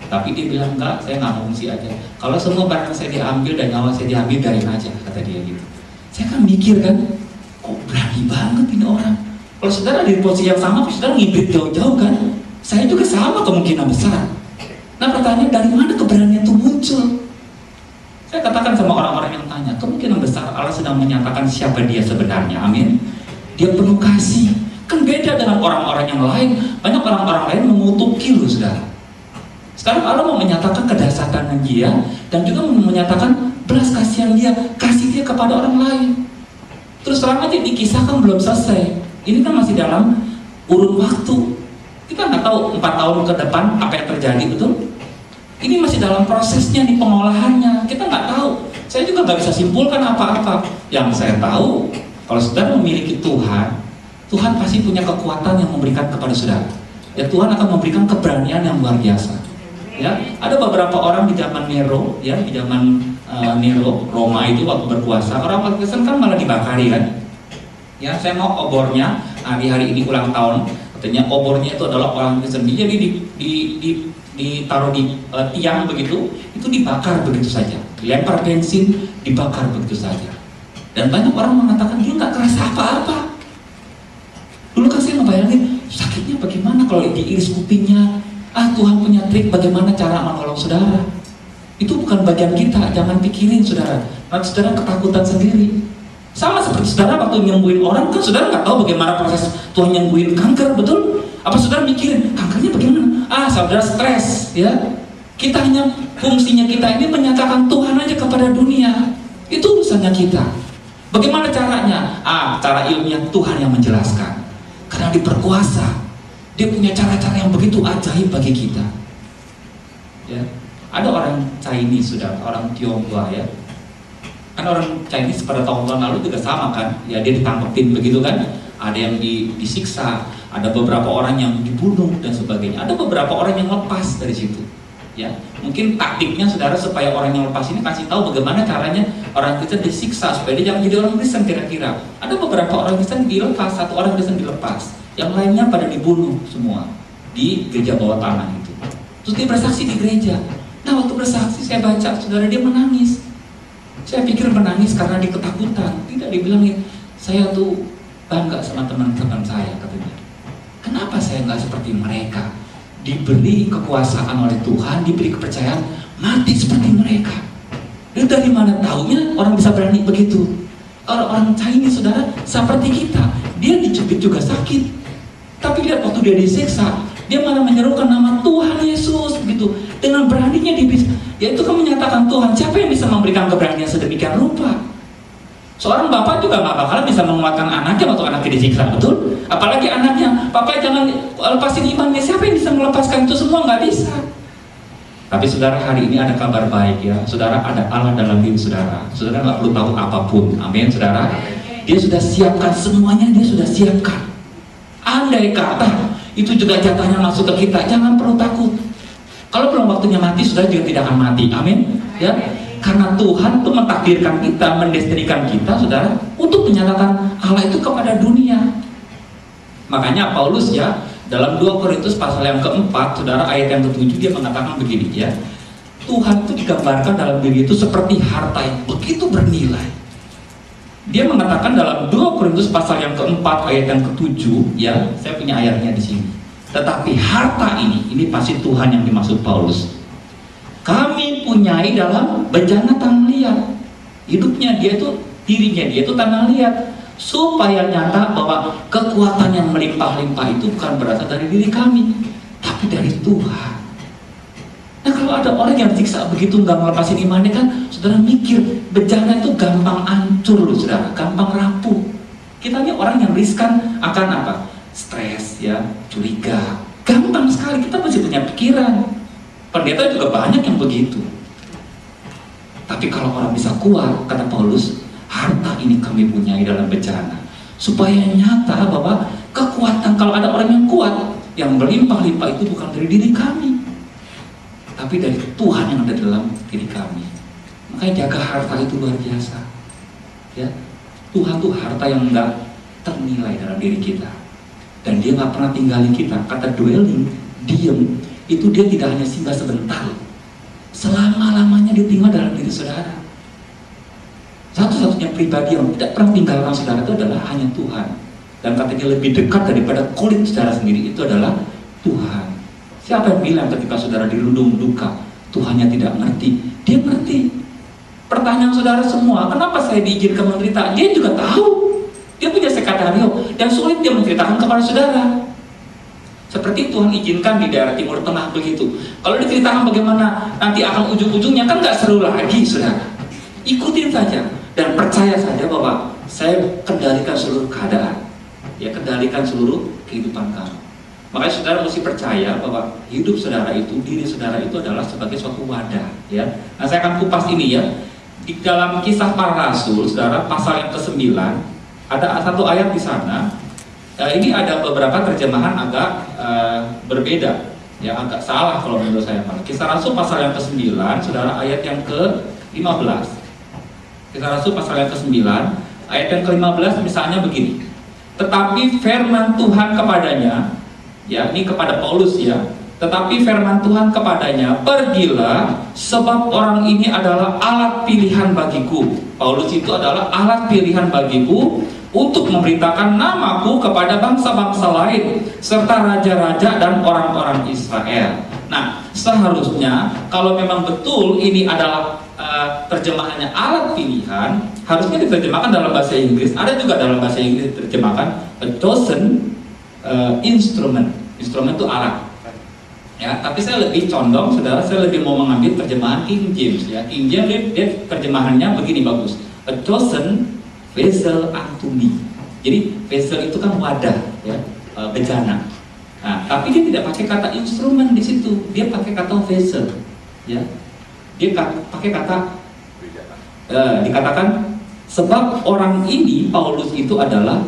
Tapi dia bilang enggak, saya nggak mengungsi aja. Kalau semua barang saya diambil dan nyawa saya diambil, biarin aja, kata dia gitu. Saya kan mikir kan, kok berani banget ini orang. Kalau saudara di posisi yang sama, saudara ngibrit jauh-jauh kan. Saya juga sama kemungkinan besar. Nah pertanyaan, dari mana keberanian itu muncul? Saya katakan sama orang-orang yang tanya, kemungkinan besar Allah sedang menyatakan siapa dia sebenarnya, amin. Dia penuh kasih. Kan beda dengan orang-orang yang lain. Banyak orang-orang lain mengutuki loh saudara. Sekarang Allah mau menyatakan kedahsyatan dia dan juga menyatakan belas kasihan dia, kasih dia kepada orang lain. Terus terang aja dikisahkan belum selesai. Ini kan masih dalam urun waktu. Kita nggak tahu 4 tahun ke depan apa yang terjadi, betul? Ini masih dalam prosesnya nih, pengolahannya. Kita nggak tahu. Saya juga nggak bisa simpulkan apa-apa. Yang saya tahu, kalau saudara memiliki Tuhan, Tuhan pasti punya kekuatan yang memberikan kepada saudara. Ya Tuhan akan memberikan keberanian yang luar biasa. Ya, ada beberapa orang di zaman Nero, ya di zaman Nero Roma itu waktu berkuasa, orang Kristen kan malah dibakari kan. Ya, saya mau obornya di hari ini ulang tahun, katanya obornya itu adalah orang Kristen. Jadi ditaruh di tiang begitu, itu dibakar begitu saja, dilempar bensin, dibakar begitu saja. Dan banyak orang mengatakan dia nggak kerasa apa-apa. Dulu kan saya ngebayangin sakitnya bagaimana kalau diiris kupingnya. Tuhan punya trik bagaimana cara menolong saudara. Itu bukan bagian kita, jangan pikirin saudara. Nanti saudara ketakutan sendiri. Sama seperti saudara waktu nyembuhin orang, kan saudara nggak tahu bagaimana proses Tuhan nyembuhin kanker, betul? Apa saudara mikirin kankernya bagaimana? Saudara stres, ya. Kita hanya fungsinya kita ini menyatakan Tuhan aja kepada dunia. Itu urusannya kita. Bagaimana caranya? Cara ilmiah Tuhan yang menjelaskan. Karena diperkuasa. Dia punya cara-cara yang begitu ajaib bagi kita. Ya, ada orang Chinese sudah, orang Tionghoa ya. Kan orang Chinese pada tahun lalu juga sama kan? Ya dia ditangkepin begitu kan? Ada yang disiksa, ada beberapa orang yang dibunuh dan sebagainya. Ada beberapa orang yang lepas dari situ. Ya, mungkin taktiknya saudara supaya orang yang lepas ini kasih tahu bagaimana caranya orang Kristen disiksa supaya dia jangan jadi orang Kristen kira-kira. Ada beberapa orang Kristen dilepas, satu orang Kristen dilepas. Yang lainnya pada dibunuh semua di gereja bawah tanah itu. Terus dia bersaksi di gereja. Nah waktu bersaksi saya baca, saudara dia menangis. Saya pikir menangis karena dia ketakutan. Tidak, dibilangin, saya tuh bangga sama teman-teman saya katanya. Kenapa saya saya nggak seperti mereka, diberi kekuasaan oleh Tuhan, diberi kepercayaan, mati seperti mereka. Itu dari mana taunya orang bisa berani begitu? Orang Chinese, saudara, seperti kita, dia dicubit juga sakit, tapi lihat waktu dia disiksa, dia malah menyerukan nama Tuhan Yesus begitu. Dengan beraninya dia bisa, ya itu kan menyatakan Tuhan. Siapa yang bisa memberikan keberanian sedemikian rupa? Seorang bapak juga gak bakalan bisa menguatkan anaknya waktu anaknya disiksa, betul? Apalagi anaknya, papa jangan lepasin imannya. Siapa yang bisa melepaskan itu semua? Gak bisa. Tapi saudara, hari ini ada kabar baik ya. Saudara, ada Allah dalam diri saudara. Saudara gak perlu tahu apapun. Amin, saudara. Dia sudah siapkan semuanya, dia sudah siapkan. Andai kata itu juga jatahnya masuk ke kita, jangan perlu takut. Kalau belum waktunya mati, saudara juga tidak akan mati. Amin. Ya, karena Tuhan itu mentakdirkan kita, mendestinasikan kita, saudara, untuk menyatakan Allah itu kepada dunia. Makanya Paulus ya, dalam 2 Korintus pasal yang keempat, saudara, ayat yang ke-7, dia mengatakan begini ya, Tuhan itu digambarkan dalam diri itu seperti harta yang begitu bernilai. Dia mengatakan dalam 2 Korintus pasal yang keempat ayat yang ke-7 ya, saya punya ayatnya di sini. Tetapi harta ini pasti Tuhan yang dimaksud Paulus. Kami punyai dalam bejana tanah liat. Hidupnya dia itu, dirinya dia itu tanah liat, supaya nyata bahwa kekuatan yang melimpah-limpah itu bukan berasal dari diri kami, tapi dari Tuhan. Nah, kalau ada orang yang siksa begitu nggak melepasin imannya, kan saudara mikir bejana itu gampang hancur loh saudara, gampang rapuh. Kita lihat orang yang riskan akan apa? Stres ya, curiga, gampang sekali. Kita masih punya pikiran. Pendeta juga banyak yang begitu. Tapi kalau orang bisa kuat, kata Paulus, harta ini kami punyai dalam bejana, supaya nyata bahwa kekuatan, kalau ada orang yang kuat, yang berlimpah-limpah itu bukan dari diri kami, tapi dari Tuhan yang ada dalam diri kami. Makanya jaga harta itu luar biasa ya. Tuhan tuh harta yang enggak ternilai dalam diri kita, dan dia nggak pernah tinggalin kita. Kata dwelling, diem, itu dia tidak hanya singgah sebentar, selama-lamanya dia tinggal dalam diri saudara. Satu-satunya pribadi yang tidak pernah tinggalkan saudara itu adalah hanya Tuhan. Dan katanya lebih dekat daripada kulit saudara sendiri itu adalah Tuhan. Siapa yang bilang ketika saudara dirundung duka, Tuhannya tidak ngerti? Dia ngerti. Pertanyaan saudara semua, kenapa saya diizinkan menderita? Dia juga tahu. Dia punya sekretario, dan sulit dia menceritakan kepada saudara. Seperti Tuhan izinkan di daerah Timur Tengah begitu. Kalau diceritakan bagaimana nanti akan ujung-ujungnya, kan gak seru lagi saudara. Ikutin saja dan percaya saja bahwa saya kendalikan seluruh keadaan, ya, kendalikan seluruh kehidupan kamu. Makanya saudara mesti percaya bahwa hidup saudara itu, diri saudara itu adalah sebagai suatu wadah ya. Nah, saya akan kupas ini ya. Di dalam Kisah Para Rasul, saudara, pasal yang ke-9, ada satu ayat di sana. Ini ada beberapa terjemahan agak berbeda ya, agak salah kalau menurut saya. Kisah Rasul pasal yang ke-9, saudara, ayat yang ke-15. Kisah Rasul pasal yang ke-9 ayat yang ke-15 misalnya begini. Tetapi firman Tuhan kepadanya, ya, ini kepada Paulus ya. Tetapi firman Tuhan kepadanya, pergilah, sebab orang ini adalah alat pilihan bagiku. Paulus itu adalah alat pilihan bagiku untuk memberitakan namaku kepada bangsa-bangsa lain, serta raja-raja dan orang-orang Israel. Nah, seharusnya kalau memang betul ini adalah terjemahannya alat pilihan, harusnya diterjemahkan dalam bahasa Inggris. Ada juga dalam bahasa Inggris diterjemahkan a chosen instrument. Instrumen itu alat. Ya, tapi saya lebih condong, saudara, saya lebih mau mengambil terjemahan King James ya. King James dia terjemahannya begini bagus. A chosen vessel unto me. Jadi vessel itu kan wadah ya, bejana. Nah, tapi dia tidak pakai kata instrumen di situ. Dia pakai kata vessel ya. Dia pakai kata dikatakan sebab orang ini, Paulus itu adalah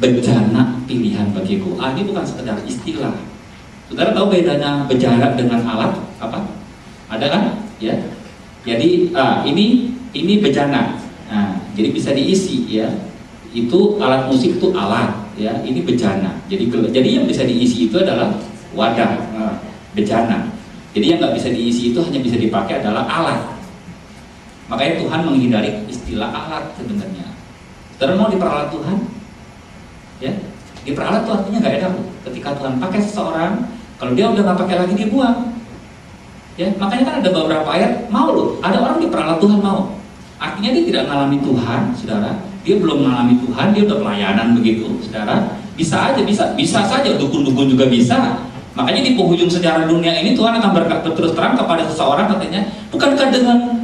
bejana pilihan bagiku. Ini bukan sekedar istilah. Saudara tahu bedanya bejana dengan alat apa? Ada kan? Ya. Jadi ini bejana. Nah, jadi bisa diisi ya. Itu alat musik itu alat ya. Ini bejana. Jadi yang bisa diisi itu adalah wadah, bejana. Jadi yang nggak bisa diisi itu hanya bisa dipakai adalah alat. Makanya Tuhan menghindari istilah alat sebenarnya. Saudara mau diperalat Tuhan? Ya, diperalat itu artinya nggak enak. Ketika Tuhan pakai seseorang, kalau dia udah nggak pakai lagi dia buang. Ya, makanya kan ada beberapa ayat mau loh, ada orang diperalat Tuhan mau. Artinya dia tidak mengalami Tuhan, saudara. Dia belum mengalami Tuhan, dia udah pelayanan begitu, saudara. Bisa saja dukun-dukun juga bisa. Makanya di penghujung sejarah dunia ini Tuhan akan berkata terus terang kepada seseorang katanya, bukankah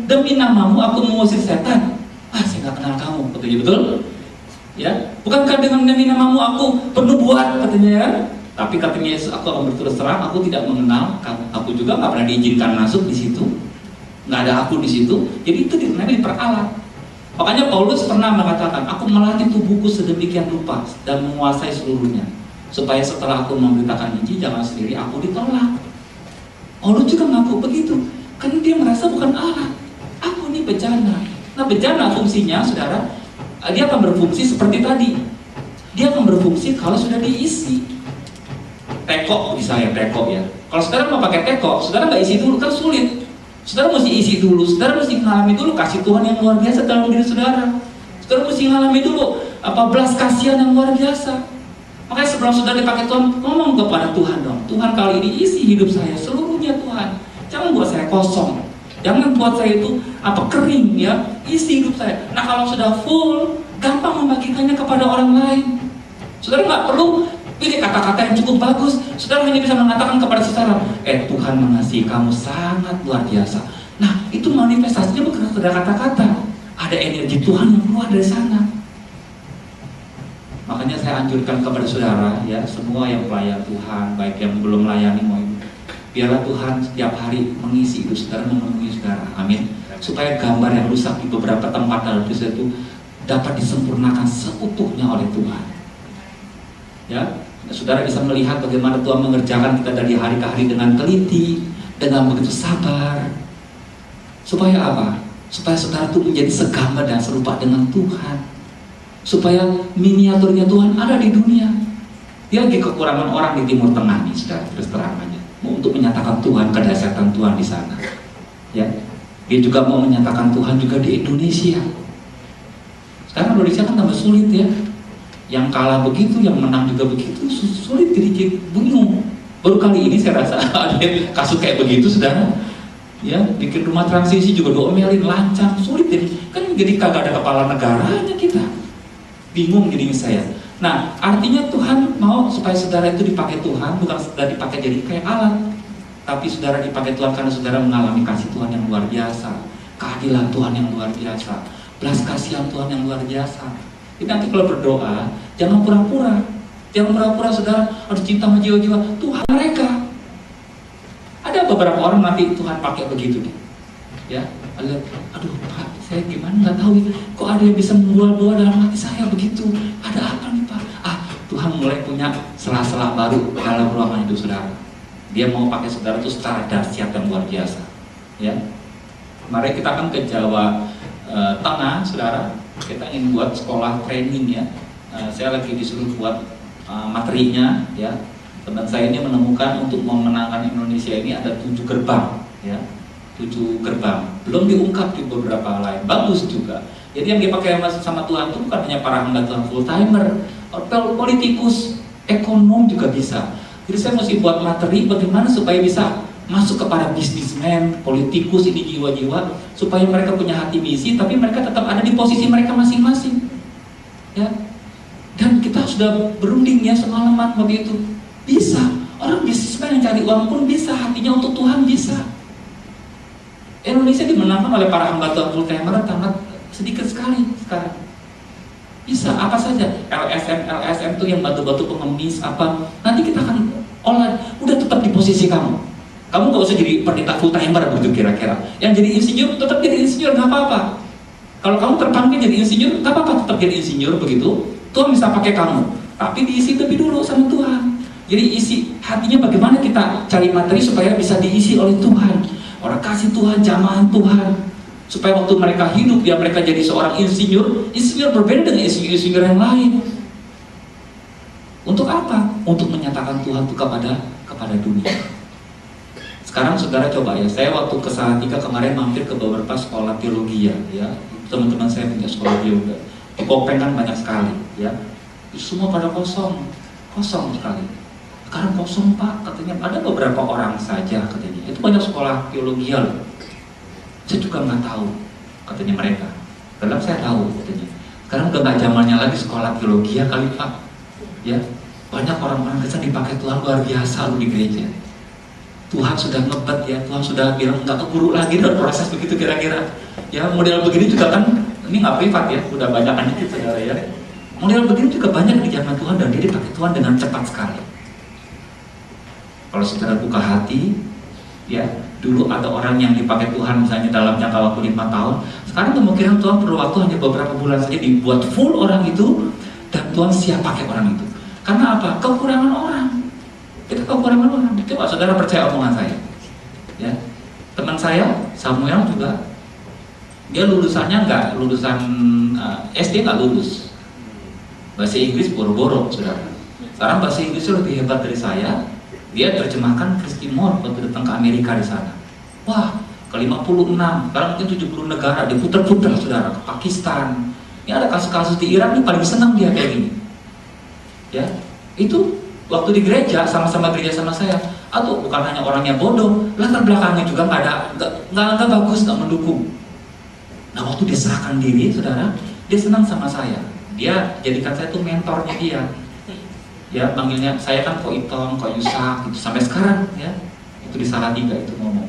demi namamu aku mengusir setan? Saya nggak kenal kamu, katanya, betul? Ya, bukankah demi namamu aku bernubuat, katanya ya? Tapi katanya Yesus, aku akan berterus terang, aku tidak mengenal kamu. Aku juga nggak pernah diizinkan masuk di situ, nggak ada aku di situ. Jadi itu namanya diperalat. Makanya Paulus pernah mengatakan, aku melatih tubuhku sedemikian rupa dan menguasai seluruhnya, supaya setelah aku memberitakan Injil jangan sendiri aku ditolak. Paulus juga mengaku begitu, karena dia merasa bukan Allah. Aku ini bejana. Nah, bejana fungsinya, saudara, dia akan berfungsi seperti tadi. Dia akan berfungsi kalau sudah diisi. Tekok bisa ya, tekok ya. Kalau saudara mau pakai tekok, saudara nggak isi dulu kan sulit. Saudara mesti isi dulu, saudara mesti mengalami dulu kasih Tuhan yang luar biasa dalam diri saudara. Saudara mesti mengalami dulu belas kasihan yang luar biasa. Makanya sebelum saudara dipakai Tuhan, ngomong kepada Tuhan dong. Tuhan kali ini isi hidup saya seluruhnya Tuhan. Jangan buat saya kosong. Jangan buat saya itu kering ya. Isi hidup saya. Nah kalau sudah full, gampang membagikannya kepada orang lain. Saudara nggak perlu pilih kata-kata yang cukup bagus. Saudara hanya bisa mengatakan kepada saudara, Tuhan mengasihi kamu sangat luar biasa. Nah, itu manifestasinya bukan sekedar kata-kata. Ada energi Tuhan yang keluar dari sana. Makanya saya anjurkan kepada saudara, ya, semua yang pelayan Tuhan, baik yang belum melayani maupun, biarlah Tuhan setiap hari mengisi hidup saudara, memenuhi saudara. Amin. Supaya gambar yang rusak di beberapa tempat dalam diri itu dapat disempurnakan seutuhnya oleh Tuhan. Ya, saudara bisa melihat bagaimana Tuhan mengerjakan kita dari hari ke hari dengan teliti, dengan begitu sabar. Supaya apa? Supaya saudara itu menjadi segambar dan serupa dengan Tuhan. Supaya miniaturnya Tuhan ada di dunia. Dia lagi kekurangan orang di Timur Tengah nih, saudara, terus terang aja. Untuk menyatakan Tuhan, kedahsyatan Tuhan di sana. Ya, dia juga mau menyatakan Tuhan juga di Indonesia. Sekarang Indonesia kan tambah sulit ya. Yang kalah begitu, yang menang juga begitu, sulit jadi bingung. Baru kali ini saya rasa ada kasus kayak begitu, saudara. Ya, bikin rumah transisi juga diomelin, lancar, sulit jadi. Kan jadi kagak ada kepala negaranya kita. Bingung jadinya saya. Nah, artinya Tuhan mau supaya saudara itu dipakai Tuhan, bukan saudara dipakai jadi kayak alat. Tapi saudara dipakai Tuhan karena saudara mengalami kasih Tuhan yang luar biasa, keadilan Tuhan yang luar biasa, belas kasihan Tuhan yang luar biasa. Jadi nanti kalau berdoa, jangan pura-pura. Jangan pura-pura saudara harus cinta sama jiwa-jiwa Tuhan mereka. Ada beberapa orang nanti Tuhan pakai begitu nih. Ya, aduh Pak, saya gimana nggak tahu kok ada yang bisa membual-bual dalam hati saya begitu. Ada apa nih Pak? Tuhan mulai punya sela-sela baru dalam ruangan hidup saudara. Dia mau pakai saudara itu secara dahsyat dan luar biasa. Ya, mari kita akan ke Jawa Tengah, saudara. Kita ingin buat sekolah training ya. Saya lagi disuruh buat materinya ya. Teman saya ini menemukan untuk memenangkan Indonesia ini ada 7 gerbang ya. 7 gerbang. Belum diungkap di beberapa lain. Bagus juga. Jadi yang dipakai sama Tuhan itu bukan hanya para hamba Tuhan full timer, politikus, ekonom juga bisa. Jadi saya mesti buat materi bagaimana supaya bisa masuk kepada bisnismen, politikus ini jiwa-jiwa, supaya mereka punya hati misi, tapi mereka tetap ada di posisi mereka masing-masing. Ya, dan kita sudah berunding ya semalaman begitu. Bisa, orang bisnismen yang cari uang pun bisa, hatinya untuk Tuhan bisa. Indonesia dimenangkan oleh para hamba Tuhan full timer sangat sedikit sekali sekarang. Bisa apa saja, LSM tuh yang batu-batu pengemis apa, nanti kita akan olah, udah tetap di posisi kamu. Kamu gak usah jadi pendeta full timer begitu kira-kira. Yang jadi insinyur tetap jadi insinyur, gak apa-apa. Kalau kamu terpanggil jadi insinyur, gak apa-apa, tetap jadi insinyur begitu. Tuhan bisa pakai kamu, tapi diisi lebih dulu sama Tuhan. Jadi isi hatinya bagaimana kita cari materi supaya bisa diisi oleh Tuhan. Orang kasih Tuhan, jamaah Tuhan. Supaya waktu mereka hidup, ya mereka jadi seorang insinyur. Insinyur berbeda dengan insinyur yang lain. Untuk apa? Untuk menyatakan Tuhan itu kepada dunia. Sekarang saudara coba ya, saya waktu ke Salatiga kemarin mampir ke beberapa sekolah teologi ya, teman-teman saya punya sekolah teologi. Di Kopeng kan banyak sekali ya, semua pada kosong sekali. Sekarang kosong Pak, katanya ada beberapa orang saja katanya. Itu banyak sekolah teologi loh. Saya juga nggak tahu, katanya mereka. Dalam saya tahu katanya. Sekarang udah nggak zamannya lagi sekolah teologi kali Pak. Ya, banyak orang-orang Kristen dipakai Tuhan luar biasa loh di gereja. Tuhan sudah ngebet ya, Tuhan sudah bilang nggak keburu lagi dalam proses begitu kira-kira. Ya model begini juga kan, ini nggak privat ya, udah banyak kan dikit saudara ya. Model begini juga banyak di zaman Tuhan dan dia dipakai Tuhan dengan cepat sekali. Kalau saudara buka hati, ya dulu ada orang yang dipakai Tuhan misalnya dalam jangka waktu 5 tahun. Sekarang kemungkinan Tuhan perlu waktu hanya beberapa bulan saja dibuat full orang itu dan Tuhan siap pakai orang itu. Karena apa? Kekurangan orang. Kita kekurangan orang. Coba saudara percaya omongan saya. Ya, teman saya Samuel juga, dia lulusannya nggak lulusan SD nggak lulus. Bahasa Inggris boro-boro, saudara. Sekarang bahasa Inggrisnya lebih hebat dari saya. Dia terjemahkan Christy Moore waktu datang ke Amerika di sana. Wah, ke 56, sekarang mungkin 70 negara diputar-putar, saudara, ke Pakistan. Ini ada kasus-kasus di Iran, ini paling senang dia kayak gini. Ya, itu waktu di gereja sama-sama gereja sama saya. Atau bukan hanya orangnya bodoh, latar belakangnya juga nggak bagus, nggak mendukung. Nah, waktu dia serahkan diri, saudara, dia senang sama saya. Dia jadikan saya tuh mentornya dia. Ya, panggilnya saya kan Ko Itong, Ko Yusak, gitu sampai sekarang ya. Itu di Salatiga itu ngomong.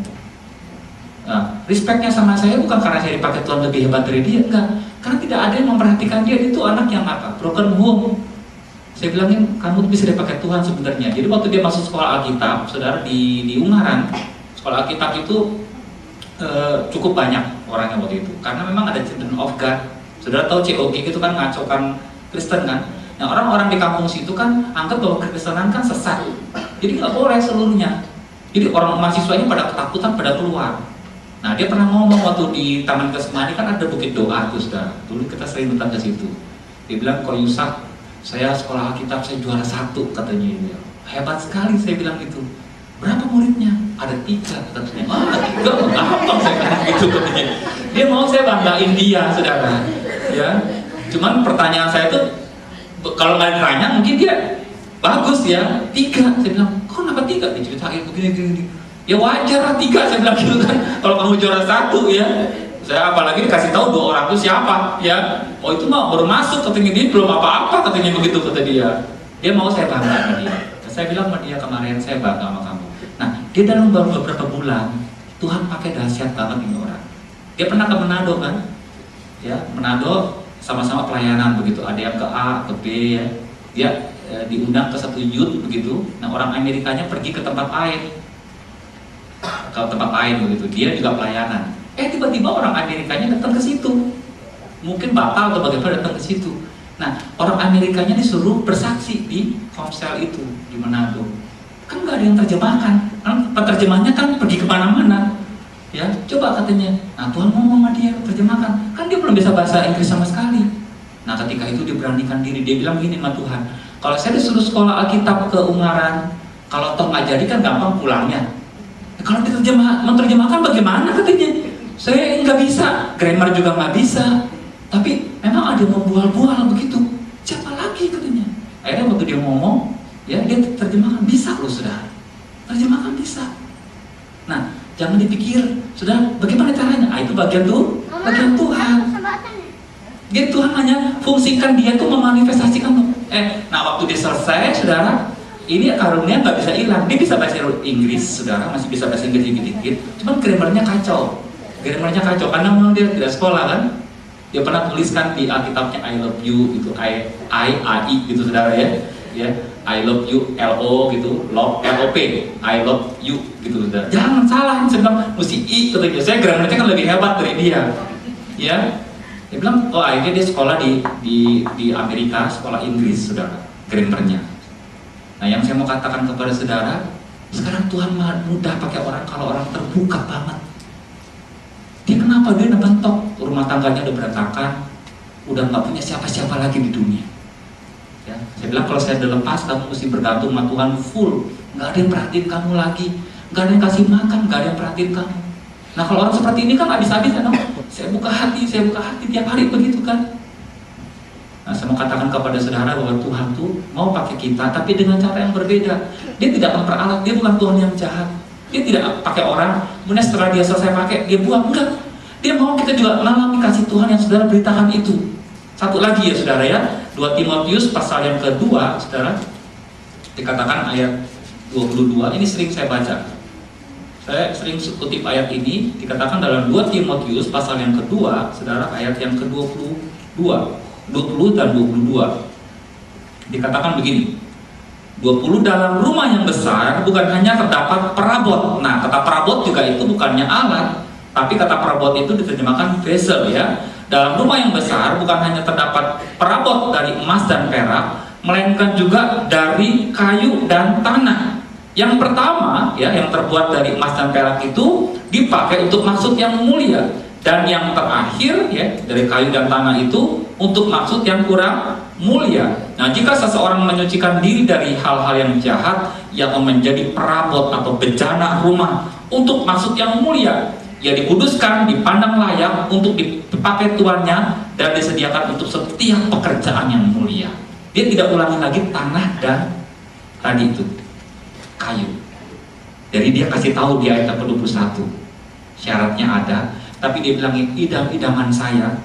Nah, respectnya sama saya bukan karena saya dipakai Tuhan lebih hebat dari dia, enggak. Karena tidak ada yang memperhatikan dia. Itu anak yang apa? Broken home. Saya bilangin, kamu bisa dipakai Tuhan sebenarnya. Jadi waktu dia masuk sekolah Alkitab, saudara, di Ungaran, sekolah Alkitab itu cukup banyak orangnya waktu itu. Karena memang ada Children of God. Saudara tahu COG itu kan ngacokan Kristen kan. Nah, orang-orang di kampung situ kan anggap bahwa Kekristenan kan sesat. Jadi nggak boleh seluruhnya. Jadi orang mahasiswanya pada ketakutan, pada keluar. Nah, dia pernah ngomong waktu di Taman Kesmani kan ada bukit doa tuh, saudara. Dulu kita sering datang ke situ. Dia bilang, Ko Yusak, saya sekolah Alkitab saya juara 1 katanya dia. Hebat sekali saya bilang gitu. Berapa muridnya? Ada 3 katanya. Ah, 3 gampang saya bilang gitu katanya. Dia mau saya banggain dia, saudara. Ya, cuman pertanyaan saya tuh kalau nggak ditanya mungkin dia bagus ya 3. Saya bilang, kok kenapa 3? Diceritain begini. Ya wajar lah 3 saya bilang gitu kan. Kalau kamu juara 1 ya. Saya apalagi dikasih tahu 2 orang itu siapa ya. Oh itu mah baru masuk katanya, dia belum apa-apa katanya begitu kata dia. Dia mau saya bangga sama dia. Saya bilang sama dia kemarin, saya bangga sama kamu. Nah, dia dalam beberapa bulan Tuhan pakai dahsyat banget ini orang. Dia pernah ke Manado kan? Ya, Manado sama-sama pelayanan begitu. Ada yang ke A, ke B ya. Dia diundang ke satu youth begitu. Nah, orang Amerikanya pergi ke tempat lain. Ke tempat lain begitu. Dia juga pelayanan. Tiba-tiba orang Amerikanya datang ke situ. Mungkin batal atau bagaimana datang ke situ. Nah, orang Amerikanya disuruh bersaksi di Komsel itu di Manado. Kan nggak ada yang terjemahkan. Kan penerjemahnya kan pergi kemana-mana. Ya, coba katanya. Nah, Tuhan ngomong sama dia, terjemahkan. Kan dia belum bisa bahasa Inggris sama sekali. Nah, ketika itu dia beranikan diri. Dia bilang gini sama Tuhan, kalau saya disuruh sekolah Alkitab ke Ungaran, kalau toh nggak jadi kan gampang pulangnya. Kalau menerjemahkan bagaimana katanya? Saya nggak bisa, grammar juga nggak bisa. Tapi memang ada yang membual-bual begitu. Siapa lagi katanya? Akhirnya waktu dia ngomong, ya dia terjemahkan bisa loh sudah. Terjemahkan bisa. Nah, jangan dipikir, sudah bagaimana caranya? Itu bagian bagian Tuhan. Dia Tuhan hanya fungsikan dia tuh memanifestasikan. Nah waktu dia selesai, saudara, ini karunia nggak bisa hilang. Dia bisa bahasa Inggris, saudara, masih bisa bahasa Inggris dikit-dikit. Cuman grammarnya kacau. Grammarnya kacau karena memang dia tidak sekolah kan. Dia pernah tuliskan di Alkitabnya I love you gitu, I gitu saudara ya. Ya, I love you LO gitu, love LOP, I love you gitu saudara. Jangan salah, saya bilang mesti I katanya. Saya grammarnya kan lebih hebat dari dia. Ya. Dia bilang, oh akhirnya dia sekolah di Amerika, sekolah Inggris saudara, grammarnya. Nah, yang saya mau katakan kepada saudara, sekarang Tuhan mudah pakai orang kalau orang terbuka banget. Dia kenapa? Dia udah mentok, rumah tangganya udah berantakan, udah nggak punya siapa-siapa lagi di dunia. Ya, saya bilang kalau saya udah lepas, kamu mesti bergantung sama Tuhan full. Nggak ada yang perhatiin kamu lagi, nggak ada yang kasih makan, nggak ada yang perhatiin kamu. Nah kalau orang seperti ini kan habis-habis kan, saya buka hati tiap hari begitu kan. Nah, Nah, saya mau katakan kepada saudara bahwa Tuhan tuh mau pakai kita, tapi dengan cara yang berbeda. Dia tidak memperalat, dia bukan Tuhan yang jahat. Dia tidak pakai orang, kemudian setelah dia selesai pakai, dia buang, enggak. Dia mau kita juga mengalami kasih Tuhan yang saudara beritakan itu. Satu lagi ya saudara ya, 2 Timotius pasal yang kedua, saudara, dikatakan ayat 22, ini sering saya baca. Saya sering kutip ayat ini, dikatakan dalam 2 Timotius pasal yang kedua, saudara, ayat yang ke-22, 20 dan 22. Dikatakan begini, 20, dalam rumah yang besar bukan hanya terdapat perabot. Nah, kata perabot juga itu bukannya alat, tapi kata perabot itu diterjemahkan vessel ya. Dalam rumah yang besar bukan hanya terdapat perabot dari emas dan perak, melainkan juga dari kayu dan tanah. Yang pertama ya, yang terbuat dari emas dan perak itu dipakai untuk maksud yang mulia, dan yang terakhir ya, dari kayu dan tanah itu untuk maksud yang kurang mulia. Nah, jika seseorang menyucikan diri dari hal-hal yang jahat yang menjadi perabot atau bejana rumah untuk maksud yang mulia, ia dikuduskan, dipandang layak untuk dipakai tuannya, dan disediakan untuk setiap pekerjaan yang mulia. Dia tidak ulangi lagi tanah dan tadi itu kayu. Jadi dia kasih tahu di ayat 21, syaratnya ada, tapi dia bilang idam-idaman saya,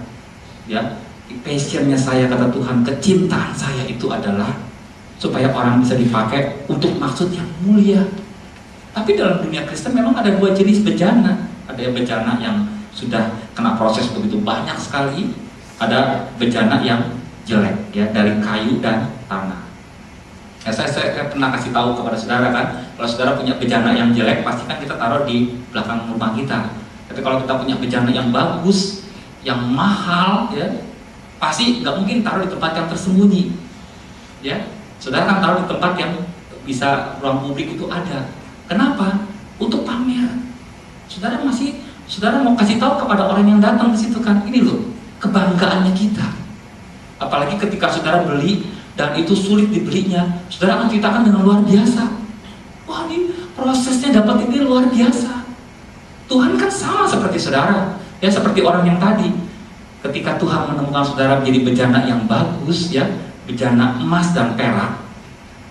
ya, passionnya saya, kata Tuhan, kecintaan saya itu adalah supaya orang bisa dipakai untuk maksud yang mulia. Tapi dalam dunia Kristen memang ada dua jenis bejana. Ada yang bejana yang sudah kena proses begitu banyak sekali, ada bejana yang jelek ya, dari kayu dan tanah. Ya, saya pernah kasih tahu kepada saudara kan, kalau saudara punya bejana yang jelek, pasti kan kita taruh di belakang rumah kita. Tapi kalau kita punya bejana yang bagus, yang mahal, ya, pasti nggak mungkin taruh di tempat yang tersembunyi. Ya, saudara kan taruh di tempat yang bisa ruang publik itu ada. Kenapa? Untuk pamer. Saudara mau kasih tahu kepada orang yang datang di situ kan, ini loh kebanggaannya kita. Apalagi ketika saudara beli dan itu sulit dibelinya, saudara akan ceritakan dengan luar biasa. Wah, ini prosesnya dapat ini luar biasa. Tuhan kan sama seperti saudara, ya, seperti orang yang tadi. Ketika Tuhan menemukan saudara menjadi bejana yang bagus, ya, bejana emas dan perak,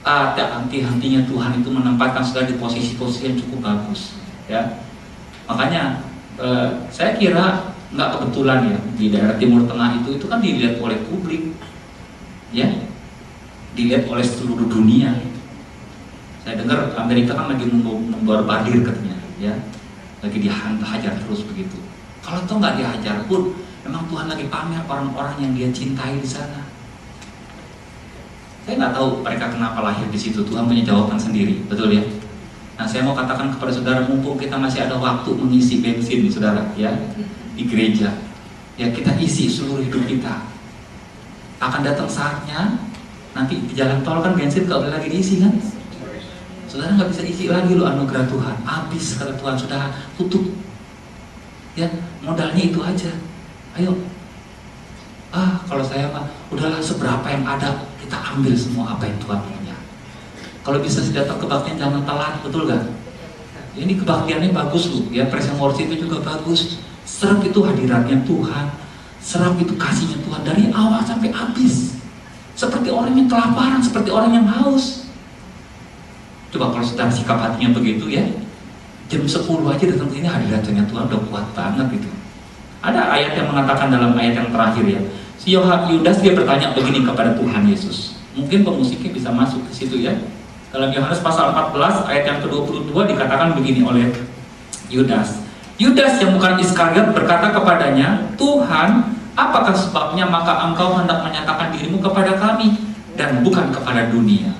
ada henti-hentinya Tuhan itu menempatkan saudara di posisi-posisi yang cukup bagus, ya. Makanya saya kira nggak kebetulan ya, di daerah Timur Tengah itu kan dilihat oleh publik, ya, dilihat oleh seluruh dunia. Saya dengar Amerika kan lagi memborbardir katanya, ya, lagi dihajar terus begitu. Kalau toh nggak dihajar pun, memang Tuhan lagi pamer orang-orang yang Dia cintai di sana. Saya nggak tahu mereka kenapa lahir di situ. Tuhan punya jawaban sendiri, betul ya. Nah, saya mau katakan kepada saudara, mumpung kita masih ada waktu mengisi bensin, saudara, ya, di gereja, ya, kita isi seluruh hidup kita. Akan datang saatnya nanti di jalan tol kan bensin nggak boleh lagi diisi kan? Saudara nggak bisa isi lagi loh anugerah Tuhan. Habis kata Tuhan, sudah tutup. Ya, modalnya itu aja. Ayo. Kalau saya mah udahlah, seberapa yang ada kita ambil semua apa yang Tuhan punya. Kalau bisa datang kebaktian jangan telat, betul gak? Ini kebaktiannya bagus loh, ya, praise and worship itu juga bagus. Serap itu hadiratnya Tuhan, serap itu kasihnya Tuhan dari awal sampai habis. Seperti orang yang kelaparan, seperti orang yang haus. Coba kalau saudara sikap hatinya begitu ya, jam 10 aja datang ke sini, hadiratnya Tuhan udah kuat banget gitu. Ada ayat yang mengatakan dalam ayat yang terakhir ya, si Yudas dia bertanya begini kepada Tuhan Yesus. Mungkin pemusiknya bisa masuk ke situ ya. Dalam Yohanes pasal 14 ayat yang ke-22 dikatakan begini oleh Yudas. Yudas yang bukan Iskariot berkata kepadanya, Tuhan, apakah sebabnya maka engkau hendak menyatakan dirimu kepada kami dan bukan kepada dunia?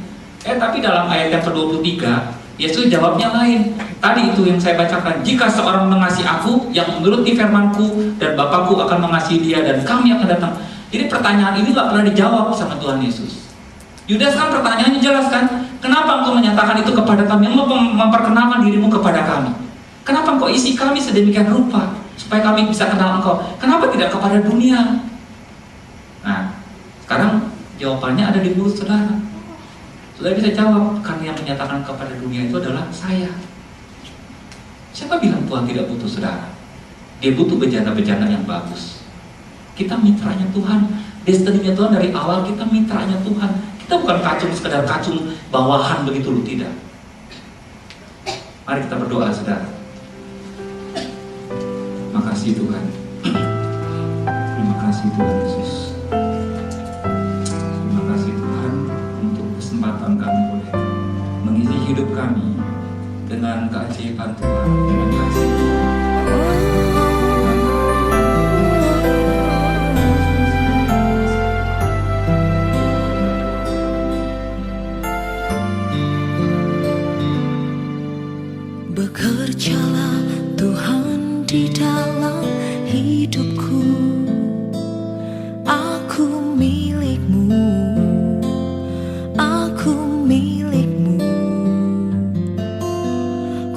Tapi dalam ayat yang ke-23 Yesus jawabnya lain. Tadi itu yang saya bacakan, jika seorang mengasihi aku yang menuruti firmanku, dan Bapakku akan mengasihi dia dan kami akan datang. Jadi pertanyaan ini gak pernah dijawab sama Tuhan Yesus. Yudas kan pertanyaannya jelas kan, kenapa engkau menyatakan itu kepada kami, engkau memperkenalkan dirimu kepada kami, kenapa engkau isi kami sedemikian rupa supaya kami bisa kenal engkau, kenapa tidak kepada dunia? Nah, sekarang jawabannya ada di mulut saudara. Saudara bisa jawab, karena yang menyatakan kepada dunia itu adalah saya. Siapa bilang Tuhan tidak butuh saudara? Dia butuh bejana-bejana yang bagus. Kita mitranya Tuhan. Destininya Tuhan dari awal, kita mitranya Tuhan. Kita bukan kacung, sekedar kacung bawahan begitu loh, tidak. Mari kita berdoa, saudara. Makasih Tuhan. Terima kasih Tuhan Yesus. Terima kasih Tuhan untuk kesempatan kami boleh mengisi hidup kami dengan keajaiban Tuhan, dengan kasih Tuhan. Bekerjalah Tuhan di dalam hidupku, aku milik-Mu, aku milik-Mu.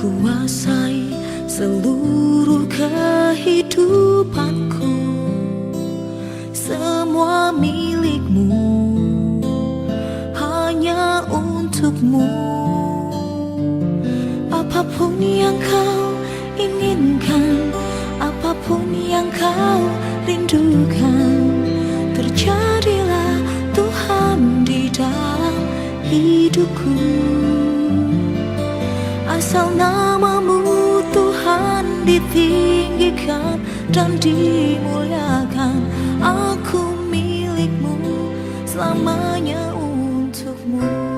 Kuasai seluruh kehidupanku, semua milik-Mu, hanya untuk-Mu. Apapun yang Kau inginkan, apapun yang Kau rindukan, terjadilah Tuhan di dalam hidupku. Asal nama-Mu Tuhan ditinggikan dan dimuliakan, aku milik-Mu, selamanya untuk-Mu.